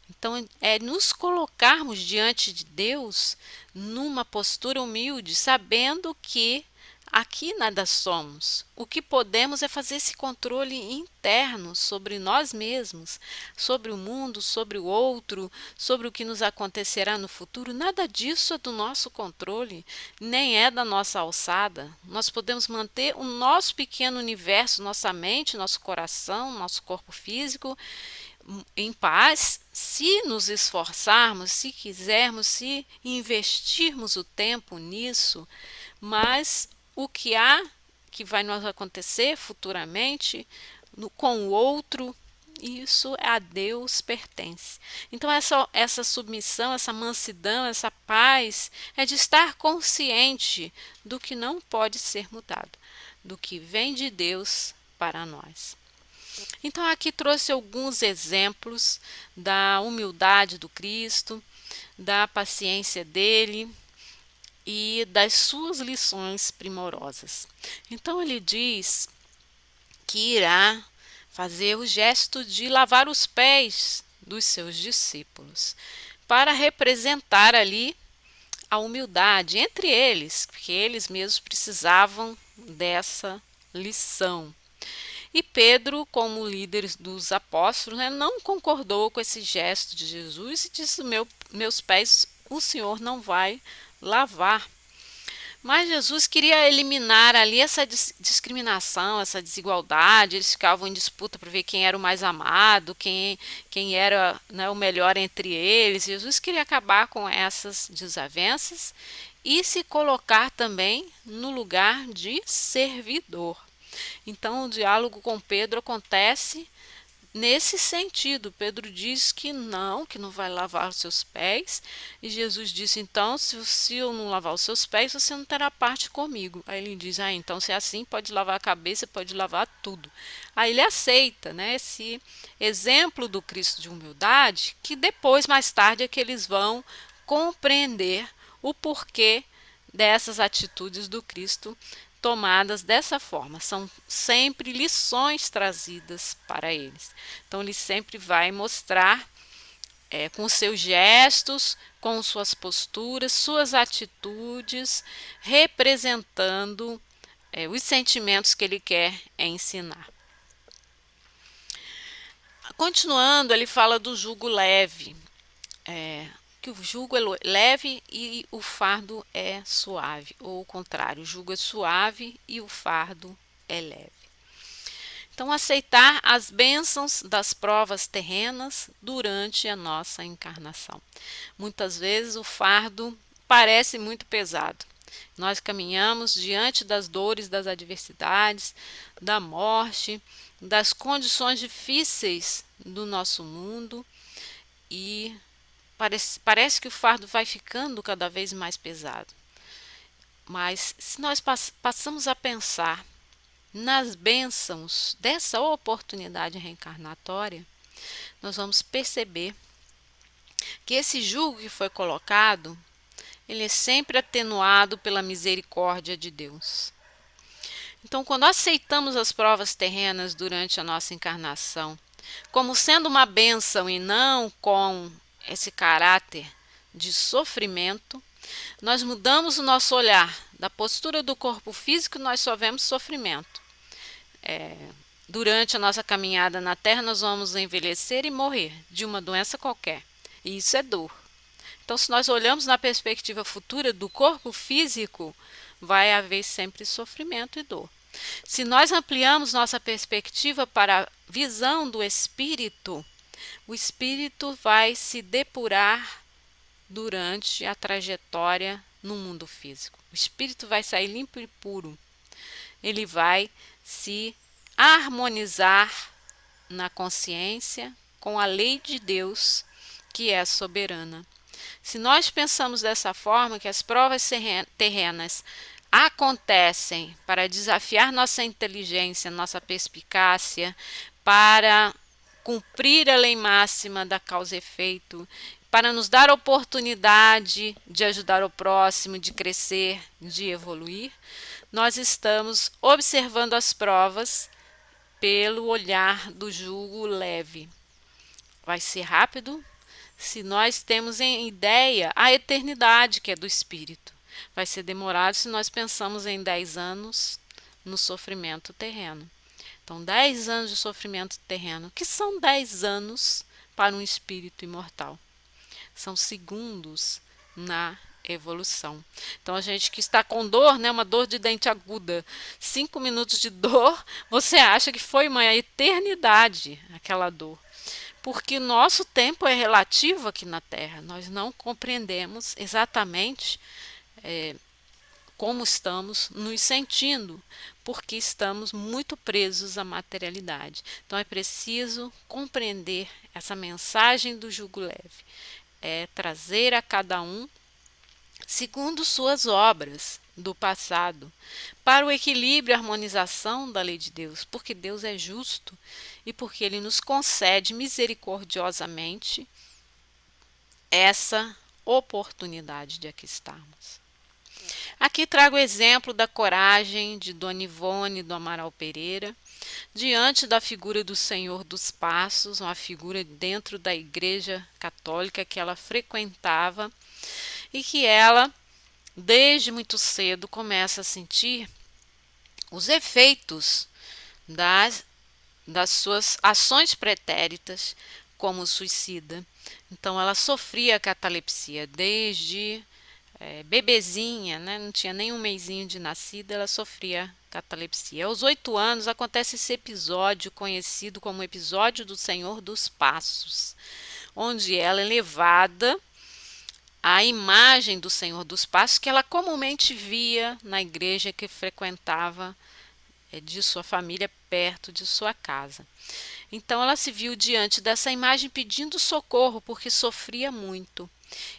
Então, é nos colocarmos diante de Deus numa postura humilde, sabendo que aqui nada somos. O que podemos é fazer esse controle interno sobre nós mesmos, sobre o mundo, sobre o outro, sobre o que nos acontecerá no futuro. Nada disso é do nosso controle, nem é da nossa alçada. Nós podemos manter o nosso pequeno universo, nossa mente, nosso coração, nosso corpo físico em paz, se nos esforçarmos, se quisermos, se investirmos o tempo nisso, mas o que há que vai nos acontecer futuramente com o outro, isso a Deus pertence. Então essa submissão, essa mansidão, essa paz é de estar consciente do que não pode ser mudado, do que vem de Deus para nós. Então aqui trouxe alguns exemplos da humildade do Cristo, da paciência dele e das suas lições primorosas. Então ele diz que irá fazer o gesto de lavar os pés dos seus discípulos, para representar ali a humildade entre eles, porque eles mesmos precisavam dessa lição. E Pedro, como líder dos apóstolos, não concordou com esse gesto de Jesus e disse: meus pés o Senhor não vai lavar. Mas Jesus queria eliminar ali essa discriminação, essa desigualdade. Eles ficavam em disputa para ver quem era o mais amado, quem era, né, o melhor entre eles. Jesus queria acabar com essas desavenças e se colocar também no lugar de servidor. Então, o diálogo com Pedro acontece nesse sentido. Pedro diz que não vai lavar os seus pés. E Jesus disse: então, se eu não lavar os seus pés, você não terá parte comigo. Aí ele diz: então se é assim, pode lavar a cabeça, pode lavar tudo. Aí ele aceita, né, esse exemplo do Cristo de humildade, que depois, mais tarde, é que eles vão compreender o porquê dessas atitudes do Cristo tomadas dessa forma. São sempre lições trazidas para eles. Então ele sempre vai mostrar com seus gestos, com suas posturas, suas atitudes, representando os sentimentos que ele quer ensinar. Continuando, ele fala do jugo leve, que o jugo é leve e o fardo é suave, ou o contrário, o jugo é suave e o fardo é leve. Então, aceitar as bênçãos das provas terrenas durante a nossa encarnação. Muitas vezes o fardo parece muito pesado. Nós caminhamos diante das dores, das adversidades, da morte, das condições difíceis do nosso mundo e parece que o fardo vai ficando cada vez mais pesado. Mas se nós passamos a pensar nas bênçãos dessa oportunidade reencarnatória, nós vamos perceber que esse jugo que foi colocado, ele é sempre atenuado pela misericórdia de Deus. Então, quando aceitamos as provas terrenas durante a nossa encarnação, como sendo uma bênção e não com esse caráter de sofrimento, nós mudamos o nosso olhar da postura do corpo físico, nós só vemos sofrimento. Durante a nossa caminhada na Terra, nós vamos envelhecer e morrer de uma doença qualquer, e isso é dor. Então, se nós olhamos na perspectiva futura do corpo físico, vai haver sempre sofrimento e dor. Se nós ampliamos nossa perspectiva para a visão do espírito, o espírito vai se depurar durante a trajetória no mundo físico. O espírito vai sair limpo e puro. Ele vai se harmonizar na consciência com a lei de Deus, que é soberana. Se nós pensamos dessa forma, que as provas terrenas acontecem para desafiar nossa inteligência, nossa perspicácia, para cumprir a lei máxima da causa e efeito, para nos dar a oportunidade de ajudar o próximo, de crescer, de evoluir, nós estamos observando as provas pelo olhar do jugo leve. Vai ser rápido se nós temos em ideia a eternidade que é do espírito. Vai ser demorado se nós pensamos em 10 anos no sofrimento terreno. Então, 10 anos de sofrimento terreno, que são 10 anos para um espírito imortal. São segundos na evolução. Então, a gente que está com dor, uma dor de dente aguda, 5 minutos de dor, você acha que foi uma eternidade aquela dor. Porque nosso tempo é relativo aqui na Terra. Nós não compreendemos exatamente como estamos nos sentindo, porque estamos muito presos à materialidade. Então é preciso compreender essa mensagem do jugo leve. É trazer a cada um segundo suas obras do passado, para o equilíbrio e harmonização da lei de Deus, porque Deus é justo e porque Ele nos concede misericordiosamente essa oportunidade de aqui estarmos. Aqui trago o exemplo da coragem de Dona Ivone do Amaral Pereira, diante da figura do Senhor dos Passos, uma figura dentro da Igreja Católica que ela frequentava e que ela, desde muito cedo, começa a sentir os efeitos das suas ações pretéritas como suicida. Então ela sofria catalepsia desde bebezinha, não tinha nem um mesinho de nascida, ela sofria catalepsia. Aos 8 anos acontece esse episódio conhecido como episódio do Senhor dos Passos, onde ela é levada à imagem do Senhor dos Passos que ela comumente via na igreja que frequentava de sua família perto de sua casa. Então ela se viu diante dessa imagem pedindo socorro porque sofria muito.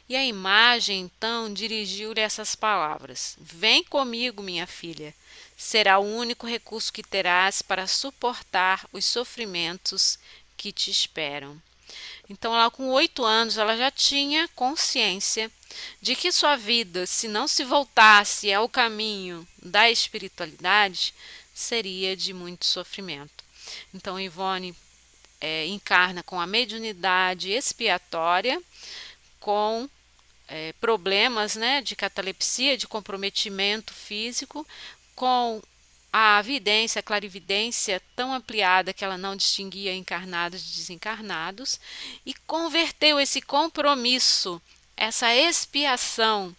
E a imagem então dirigiu-lhe essas palavras: Vem comigo, minha filha, será o único recurso que terás para suportar os sofrimentos que te esperam. Então, ela com 8 anos, ela já tinha consciência de que sua vida, se não se voltasse ao caminho da espiritualidade, seria de muito sofrimento. Então, Ivone encarna com a mediunidade expiatória, com problemas, né, de catalepsia, de comprometimento físico, com a vidência, a clarividência tão ampliada que ela não distinguia encarnados de desencarnados, e converteu esse compromisso, essa expiação,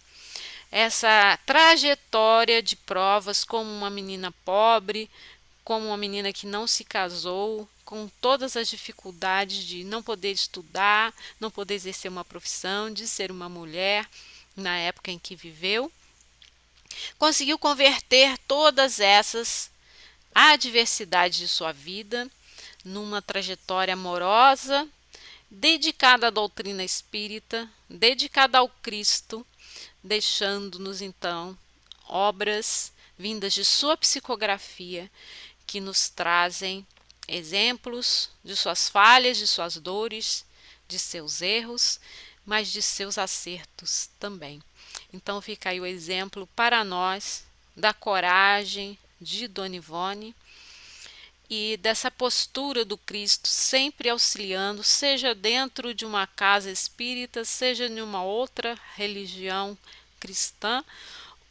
essa trajetória de provas, como uma menina pobre, como uma menina que não se casou, com todas as dificuldades de não poder estudar, não poder exercer uma profissão, de ser uma mulher na época em que viveu, conseguiu converter todas essas adversidades de sua vida numa trajetória amorosa, dedicada à doutrina espírita, dedicada ao Cristo, deixando-nos então obras vindas de sua psicografia que nos trazem exemplos de suas falhas, de suas dores, de seus erros, mas de seus acertos também. Então fica aí o exemplo para nós da coragem de Dona Ivone e dessa postura do Cristo sempre auxiliando, seja dentro de uma casa espírita, seja em uma outra religião cristã,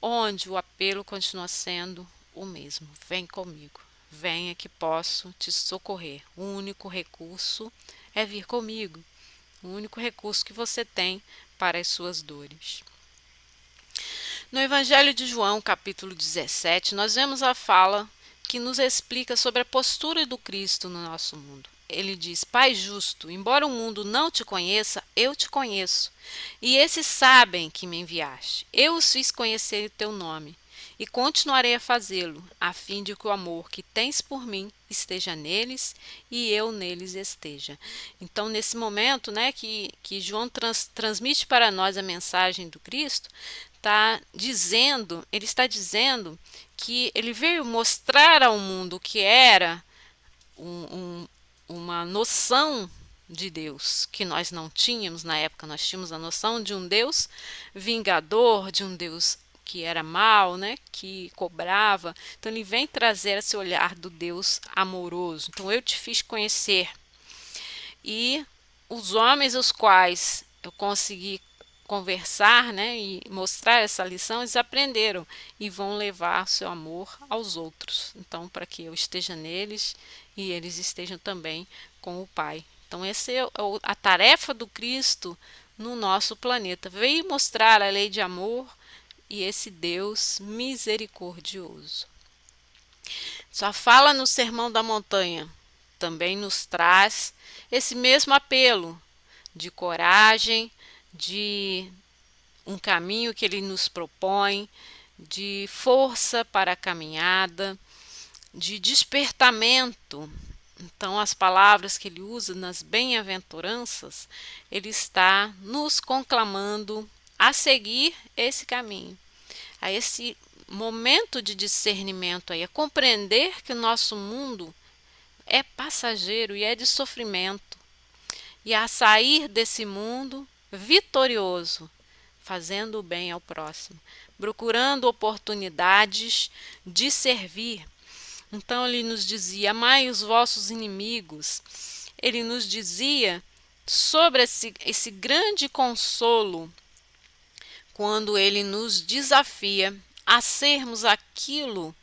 onde o apelo continua sendo o mesmo: vem comigo, venha que posso te socorrer. O único recurso é vir comigo, o único recurso que você tem para as suas dores. No Evangelho de João, capítulo 17, nós vemos a fala que nos explica sobre a postura do Cristo no nosso mundo. Ele diz: Pai justo, embora o mundo não te conheça, eu te conheço. E esses sabem que me enviaste. Eu os fiz conhecer o teu nome. E continuarei a fazê-lo, a fim de que o amor que tens por mim esteja neles e eu neles esteja. Então, nesse momento, né, que João transmite para nós a mensagem do Cristo, ele está dizendo que ele veio mostrar ao mundo o que era uma noção de Deus que nós não tínhamos na época. Nós tínhamos a noção de um Deus vingador, de um Deus que era mau, né, que cobrava. Então ele vem trazer esse olhar do Deus amoroso. Então eu te fiz conhecer. E os homens os quais eu consegui conversar, né, e mostrar essa lição, eles aprenderam e vão levar seu amor aos outros. Então, para que eu esteja neles e eles estejam também com o Pai. Então, essa é a tarefa do Cristo no nosso planeta. Veio mostrar a lei de amor e esse Deus misericordioso. Sua fala no Sermão da Montanha também nos traz esse mesmo apelo de coragem, de um caminho que ele nos propõe, de força para a caminhada, de despertamento. Então, as palavras que ele usa nas bem-aventuranças, ele está nos conclamando a seguir esse caminho, a esse momento de discernimento aí, a compreender que o nosso mundo é passageiro e é de sofrimento, e a sair desse mundo vitorioso, fazendo o bem ao próximo, procurando oportunidades de servir. Então ele nos dizia: amai os vossos inimigos. Ele nos dizia sobre esse grande consolo quando ele nos desafia a sermos aquilo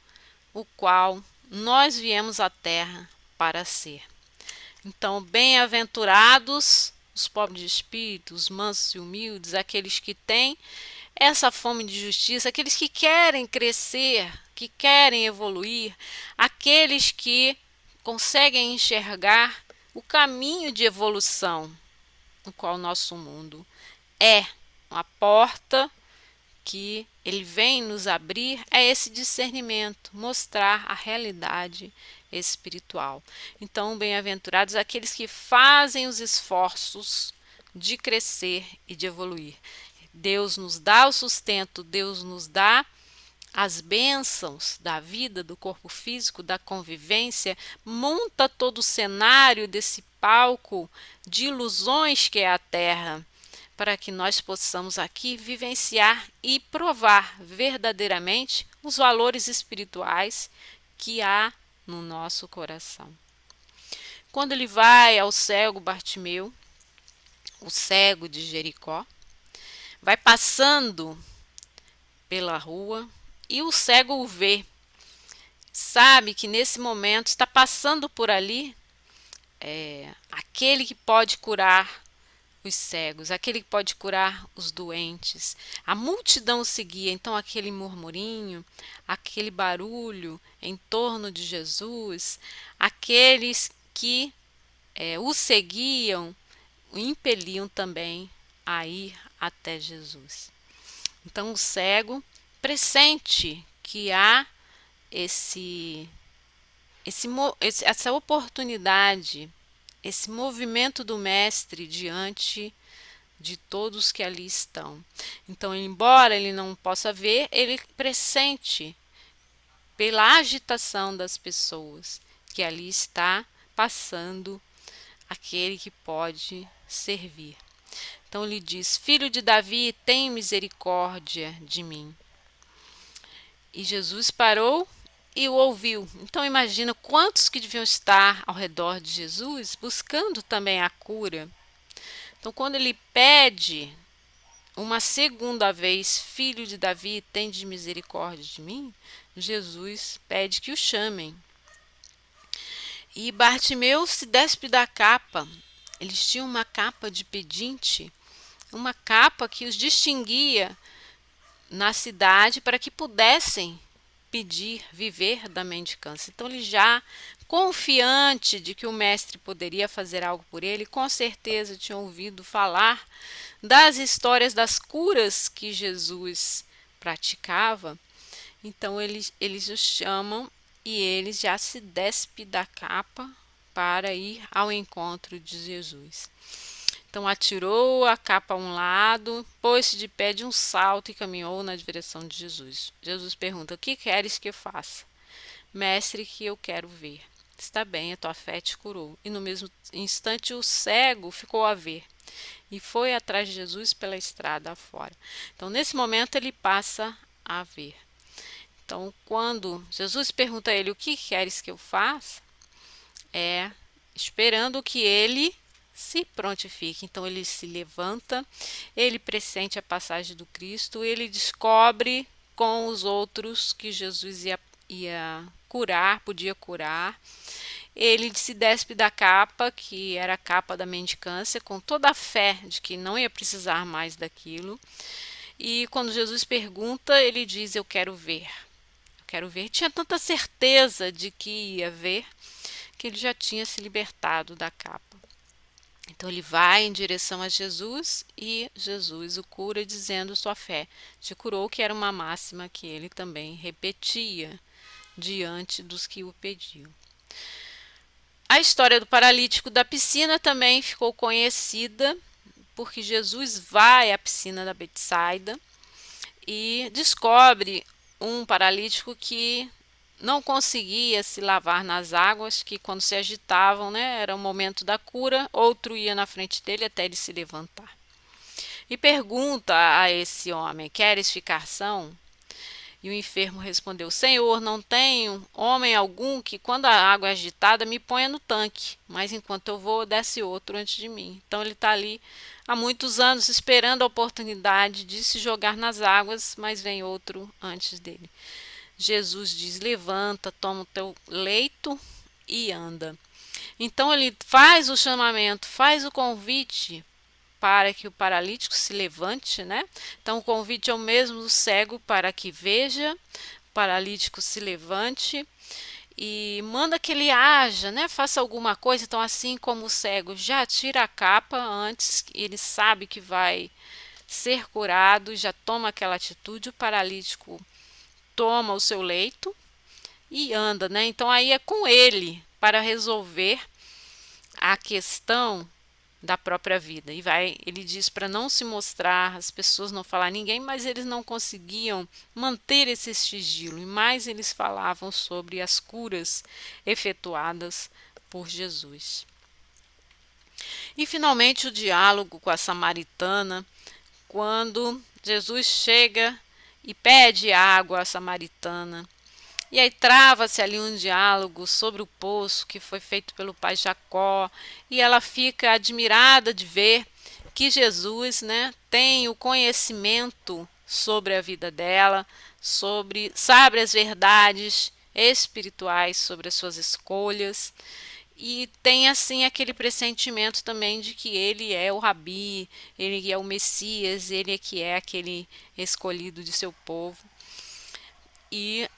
o qual nós viemos à terra para ser. Então, bem-aventurados os pobres de espírito, os mansos e humildes, aqueles que têm essa fome de justiça, aqueles que querem crescer, que querem evoluir, aqueles que conseguem enxergar o caminho de evolução no qual o nosso mundo é uma porta que ele vem nos abrir, é esse discernimento, mostrar a realidade espiritual. Então, bem-aventurados aqueles que fazem os esforços de crescer e de evoluir. Deus nos dá o sustento, Deus nos dá as bênçãos da vida, do corpo físico, da convivência, monta todo o cenário desse palco de ilusões que é a Terra, para que nós possamos aqui vivenciar e provar verdadeiramente os valores espirituais que há no nosso coração. Quando ele vai ao cego Bartimeu, o cego de Jericó, vai passando pela rua e o cego o vê. Sabe que nesse momento está passando por ali aquele que pode curar os cegos, aquele que pode curar os doentes. A multidão seguia, então aquele murmurinho, aquele barulho em torno de Jesus, aqueles que o seguiam, o impeliam também a ir até Jesus. Então o cego pressente que há essa oportunidade, esse movimento do Mestre diante de todos que ali estão. Então, embora ele não possa ver, ele pressente pela agitação das pessoas que ali está passando aquele que pode servir. Então ele diz: Filho de Davi, tem misericórdia de mim. E Jesus parou e o ouviu. Então imagina quantos que deviam estar ao redor de Jesus buscando também a cura. Então quando ele pede uma segunda vez, Filho de Davi, tem de misericórdia de mim, Jesus pede que o chamem. E Bartimeu se despe da capa. Eles tinham uma capa de pedinte, uma capa que os distinguia na cidade para que pudessem pedir, viver da mendicância. Então ele já confiante de que o mestre poderia fazer algo por ele, com certeza tinha ouvido falar das histórias das curas que Jesus praticava. Então eles o chamam e ele já se despe da capa para ir ao encontro de Jesus. Então atirou a capa a um lado, pôs-se de pé de um salto e caminhou na direção de Jesus. Jesus pergunta: O que queres que eu faça? Mestre, que eu quero ver. Está bem, a tua fé te curou. E no mesmo instante o cego ficou a ver e foi atrás de Jesus pela estrada afora. Então nesse momento ele passa a ver. Então quando Jesus pergunta a ele: O que queres que eu faça? É esperando que ele se prontifique. Então ele se levanta, ele pressente a passagem do Cristo, ele descobre com os outros que Jesus ia curar, podia curar. Ele se despe da capa, que era a capa da mendicância, com toda a fé de que não ia precisar mais daquilo. E quando Jesus pergunta, ele diz: Eu quero ver. Eu quero ver. Tinha tanta certeza de que ia ver, que ele já tinha se libertado da capa. Então ele vai em direção a Jesus e Jesus o cura dizendo: Sua fé te curou, que era uma máxima que ele também repetia diante dos que o pediam. A história do paralítico da piscina também ficou conhecida porque Jesus vai à piscina da Betsaida e descobre um paralítico que não conseguia se lavar nas águas, que quando se agitavam, era o momento da cura, outro ia na frente dele até ele se levantar. E pergunta a esse homem: Queres ficar são? E o enfermo respondeu: Senhor, não tenho homem algum que, quando a água é agitada, me ponha no tanque, mas enquanto eu vou, desce outro antes de mim. Então ele está ali há muitos anos esperando a oportunidade de se jogar nas águas, mas vem outro antes dele. Jesus diz: Levanta, toma o teu leito e anda. Então ele faz o chamamento, faz o convite para que o paralítico se levante, Então o convite é o mesmo do cego para que veja, o paralítico se levante e manda que ele haja, Faça alguma coisa. Então, assim como o cego já tira a capa antes, ele sabe que vai ser curado, já toma aquela atitude, o paralítico toma o seu leito e anda, Então aí é com ele para resolver a questão da própria vida. Ele diz para não se mostrar, as pessoas não falar a ninguém, mas eles não conseguiam manter esse sigilo, e mais eles falavam sobre as curas efetuadas por Jesus. E finalmente o diálogo com a samaritana, quando Jesus chega e pede água à samaritana. E aí trava-se ali um diálogo sobre o poço que foi feito pelo pai Jacó, e ela fica admirada de ver que Jesus, né, tem o conhecimento sobre a vida dela, sabe as verdades espirituais sobre as suas escolhas, e tem assim aquele pressentimento também de que ele é o Rabi, ele é o Messias, ele é que é aquele escolhido de seu povo. E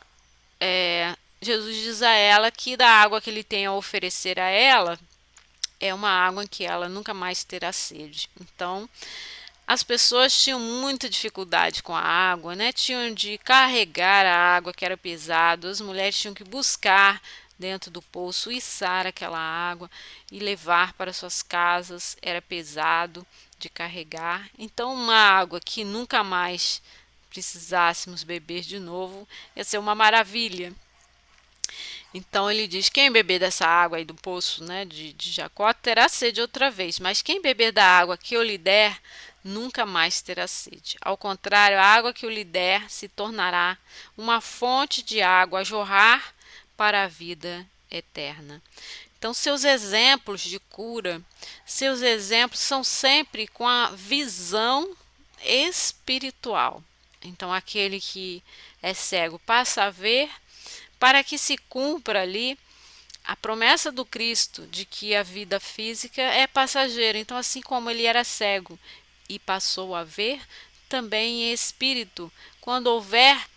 Jesus diz a ela que da água que ele tem a oferecer a ela é uma água em que ela nunca mais terá sede. Então, as pessoas tinham muita dificuldade com a água, né? Tinham de carregar a água que era pesado, as mulheres tinham que buscar dentro do poço, içar aquela água e levar para suas casas, era pesado de carregar. Então, uma água que nunca mais precisássemos beber de novo ia ser uma maravilha. Então ele diz: quem beber dessa água aí do poço, né, de Jacó terá sede outra vez, mas quem beber da água que eu lhe der, nunca mais terá sede. Ao contrário, a água que eu lhe der se tornará uma fonte de água a jorrar para a vida eterna. Então, seus exemplos de cura, seus exemplos são sempre com a visão espiritual. Então, aquele que é cego passa a ver, para que se cumpra ali a promessa do Cristo de que a vida física é passageira. Então, assim como ele era cego e passou a ver, também em espírito, quando houver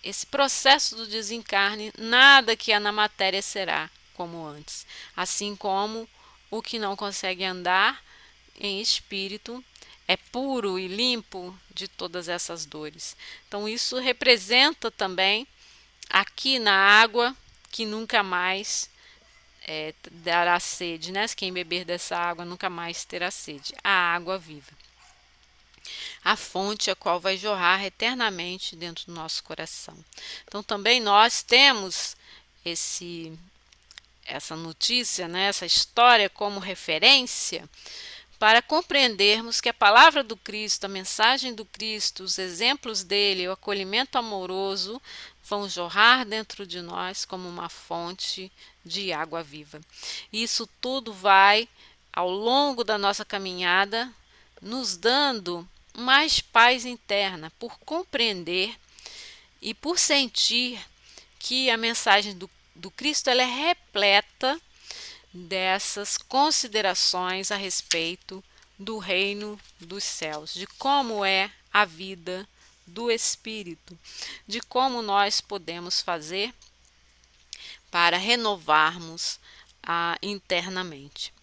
esse processo do desencarne, nada que há na matéria será como antes. Assim como o que não consegue andar em espírito é puro e limpo de todas essas dores. Então, isso representa também aqui na água que nunca mais dará sede, né? Quem beber dessa água nunca mais terá sede. A água viva, a fonte a qual vai jorrar eternamente dentro do nosso coração. Então também nós temos essa notícia, né? Essa história como referência para compreendermos que a palavra do Cristo, a mensagem do Cristo, os exemplos dele, o acolhimento amoroso vão jorrar dentro de nós como uma fonte de água viva. Isso tudo vai, ao longo da nossa caminhada, nos dando mais paz interna por compreender e por sentir que a mensagem do Cristo ela é repleta dessas considerações a respeito do reino dos céus, de como é a vida do Espírito, de como nós podemos fazer para renovarmos internamente.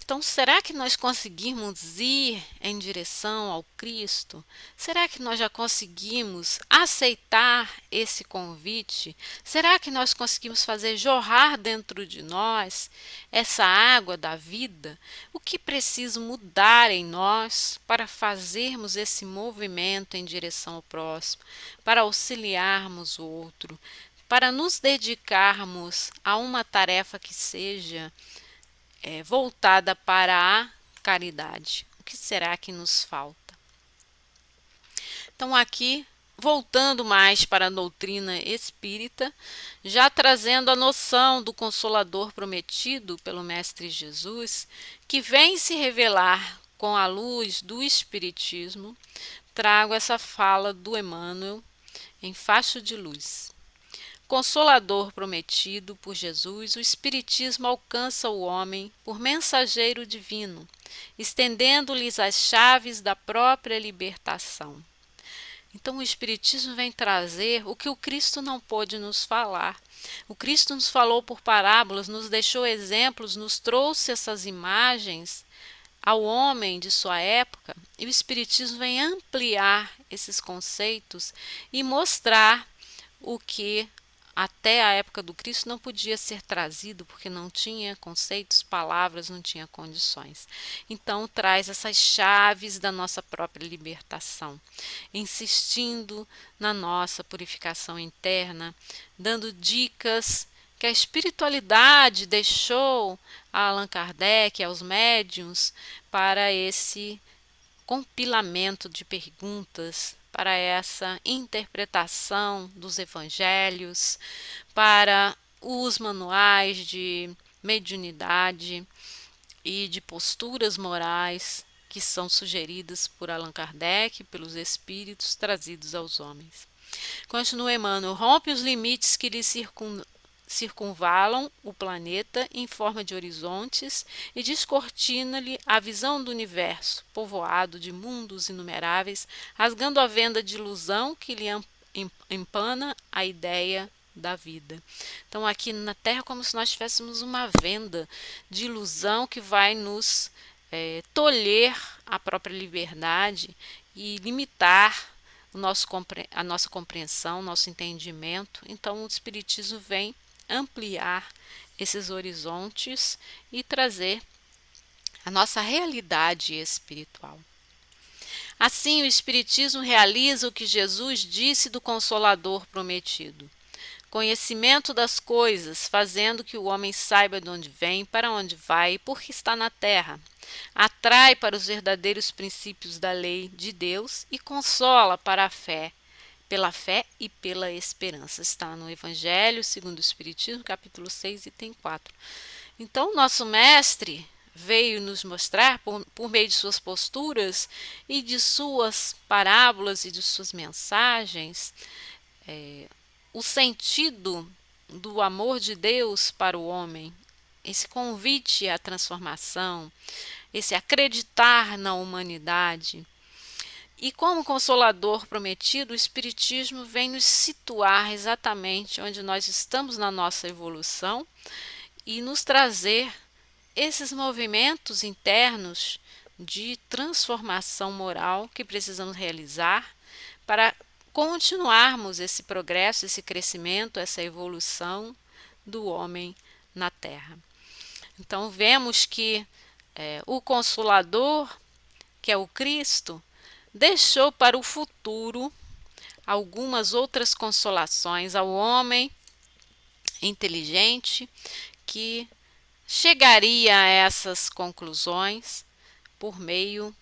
Então, será que nós conseguimos ir em direção ao Cristo? Será que nós já conseguimos aceitar esse convite? Será que nós conseguimos fazer jorrar dentro de nós essa água da vida? O que precisa mudar em nós para fazermos esse movimento em direção ao próximo, para auxiliarmos o outro, para nos dedicarmos a uma tarefa que seja voltada para a caridade? O que será que nos falta? Então, aqui, voltando mais para a doutrina espírita, já trazendo a noção do Consolador prometido pelo Mestre Jesus, que vem se revelar com a luz do Espiritismo, trago essa fala do Emmanuel em Facho de Luz. Consolador prometido por Jesus, o Espiritismo alcança o homem por mensageiro divino, estendendo-lhes as chaves da própria libertação. Então o Espiritismo vem trazer o que o Cristo não pôde nos falar. O Cristo nos falou por parábolas, nos deixou exemplos, nos trouxe essas imagens ao homem de sua época, e o Espiritismo vem ampliar esses conceitos e mostrar o que até a época do Cristo não podia ser trazido, porque não tinha conceitos, palavras, não tinha condições. Então traz essas chaves da nossa própria libertação, insistindo na nossa purificação interna, dando dicas que a espiritualidade deixou a Allan Kardec, aos médiuns, para esse compilamento de perguntas, para essa interpretação dos evangelhos, para os manuais de mediunidade e de posturas morais que são sugeridas por Allan Kardec, pelos espíritos trazidos aos homens. Continua Emmanuel: rompe os limites que lhe circunvalam o planeta em forma de horizontes e descortina-lhe a visão do universo, povoado de mundos inumeráveis, rasgando a venda de ilusão que lhe empana a ideia da vida. Então, aqui na Terra é como se nós tivéssemos uma venda de ilusão que vai nos tolher a própria liberdade e limitar a nossa compreensão, nosso entendimento. Então, o Espiritismo vem ampliar esses horizontes e trazer a nossa realidade espiritual. Assim, o Espiritismo realiza o que Jesus disse do Consolador prometido: conhecimento das coisas, fazendo que o homem saiba de onde vem, para onde vai e por que está na terra. Atrai para os verdadeiros princípios da lei de Deus e consola para a fé, pela fé e pela esperança. Está no Evangelho segundo o Espiritismo, capítulo 6, item 4. Então, nosso mestre veio nos mostrar, por meio de suas posturas e de suas parábolas e de suas mensagens, o sentido do amor de Deus para o homem, esse convite à transformação, esse acreditar na humanidade. E como Consolador prometido, o Espiritismo vem nos situar exatamente onde nós estamos na nossa evolução e nos trazer esses movimentos internos de transformação moral que precisamos realizar para continuarmos esse progresso, esse crescimento, essa evolução do homem na Terra. Então, vemos que o Consolador, que é o Cristo, deixou para o futuro algumas outras consolações ao homem inteligente que chegaria a essas conclusões por meio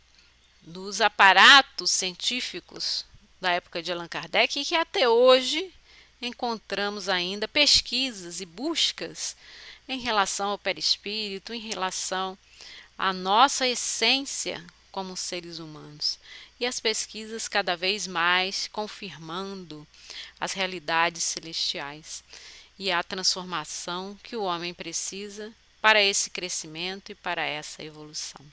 dos aparatos científicos da época de Allan Kardec, e que até hoje encontramos ainda pesquisas e buscas em relação ao perispírito, em relação à nossa essência como seres humanos. E as pesquisas cada vez mais confirmando as realidades celestiais e a transformação que o homem precisa para esse crescimento e para essa evolução.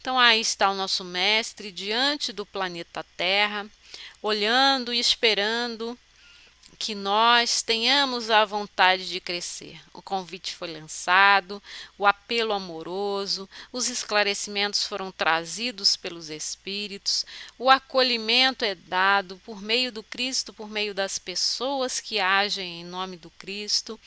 Então, aí está o nosso mestre diante do planeta Terra, olhando e esperando que nós tenhamos a vontade de crescer. O convite foi lançado, o apelo amoroso, os esclarecimentos foram trazidos pelos Espíritos, o acolhimento é dado por meio do Cristo, por meio das pessoas que agem em nome do Cristo.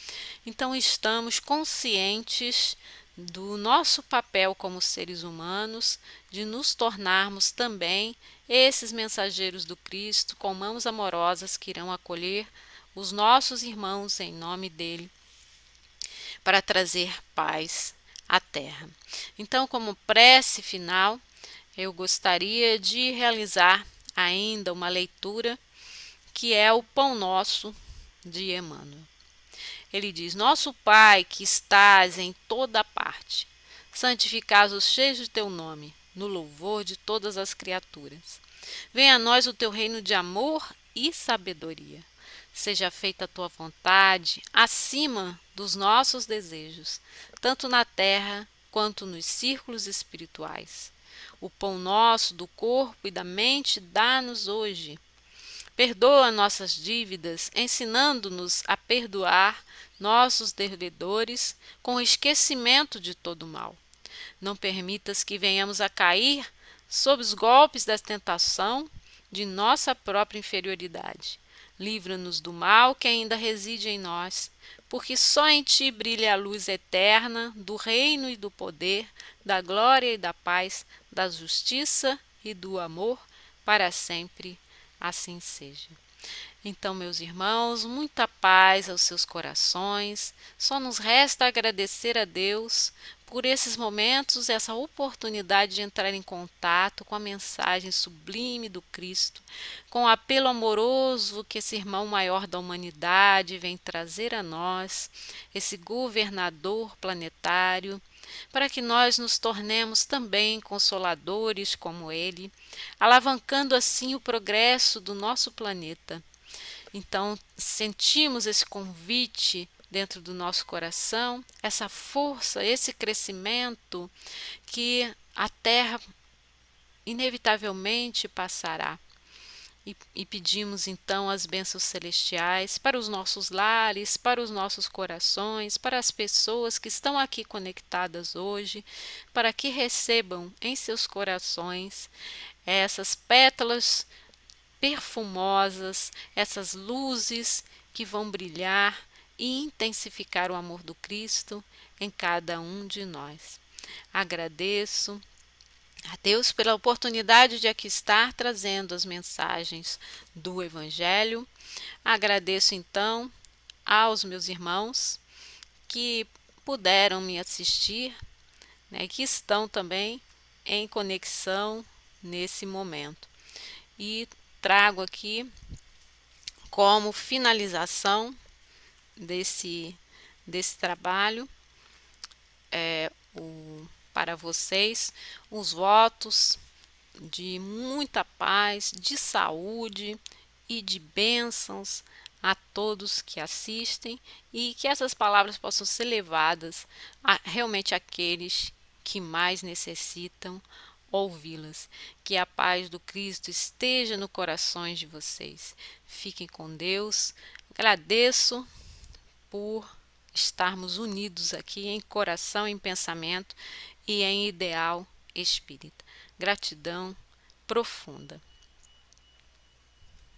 Então, estamos conscientes do nosso papel como seres humanos, de nos tornarmos também esses mensageiros do Cristo, com mãos amorosas que irão acolher os nossos irmãos em nome dele, para trazer paz à terra. Então, como prece final, eu gostaria de realizar ainda uma leitura que é o Pão Nosso de Emmanuel. Ele diz: Nosso Pai que estás em toda parte, santificado seja o teu nome, no louvor de todas as criaturas. Venha a nós o teu reino de amor e sabedoria. Seja feita a tua vontade acima dos nossos desejos, tanto na terra quanto nos círculos espirituais. O pão nosso do corpo e da mente dá-nos hoje. Perdoa nossas dívidas, ensinando-nos a perdoar nossos devedores com o esquecimento de todo o mal. Não permitas que venhamos a cair sob os golpes da tentação de nossa própria inferioridade. Livra-nos do mal que ainda reside em nós, porque só em ti brilha a luz eterna do reino e do poder, da glória e da paz, da justiça e do amor, para sempre. Assim seja. Então, meus irmãos, muita paz aos seus corações. Só nos resta agradecer a Deus por esses momentos, essa oportunidade de entrar em contato com a mensagem sublime do Cristo, com o apelo amoroso que esse irmão maior da humanidade vem trazer a nós, esse governador planetário, para que nós nos tornemos também consoladores como ele, alavancando assim o progresso do nosso planeta. Então, sentimos esse convite dentro do nosso coração, essa força, esse crescimento que a Terra inevitavelmente passará. E pedimos então as bênçãos celestiais para os nossos lares, para os nossos corações, para as pessoas que estão aqui conectadas hoje, para que recebam em seus corações essas pétalas perfumosas, essas luzes que vão brilhar e intensificar o amor do Cristo em cada um de nós. Agradeço a Deus pela oportunidade de aqui estar trazendo as mensagens do Evangelho. Agradeço então aos meus irmãos que puderam me assistir, né, que estão também em conexão nesse momento. E trago aqui como finalização desse trabalho para vocês os votos de muita paz, de saúde e de bênçãos a todos que assistem, e que essas palavras possam ser levadas a realmente aqueles que mais necessitam ouvi-las. Que a paz do Cristo esteja no corações de vocês. Fiquem com Deus. Agradeço por estarmos unidos aqui em coração, em pensamento e em ideal espírita. Gratidão profunda.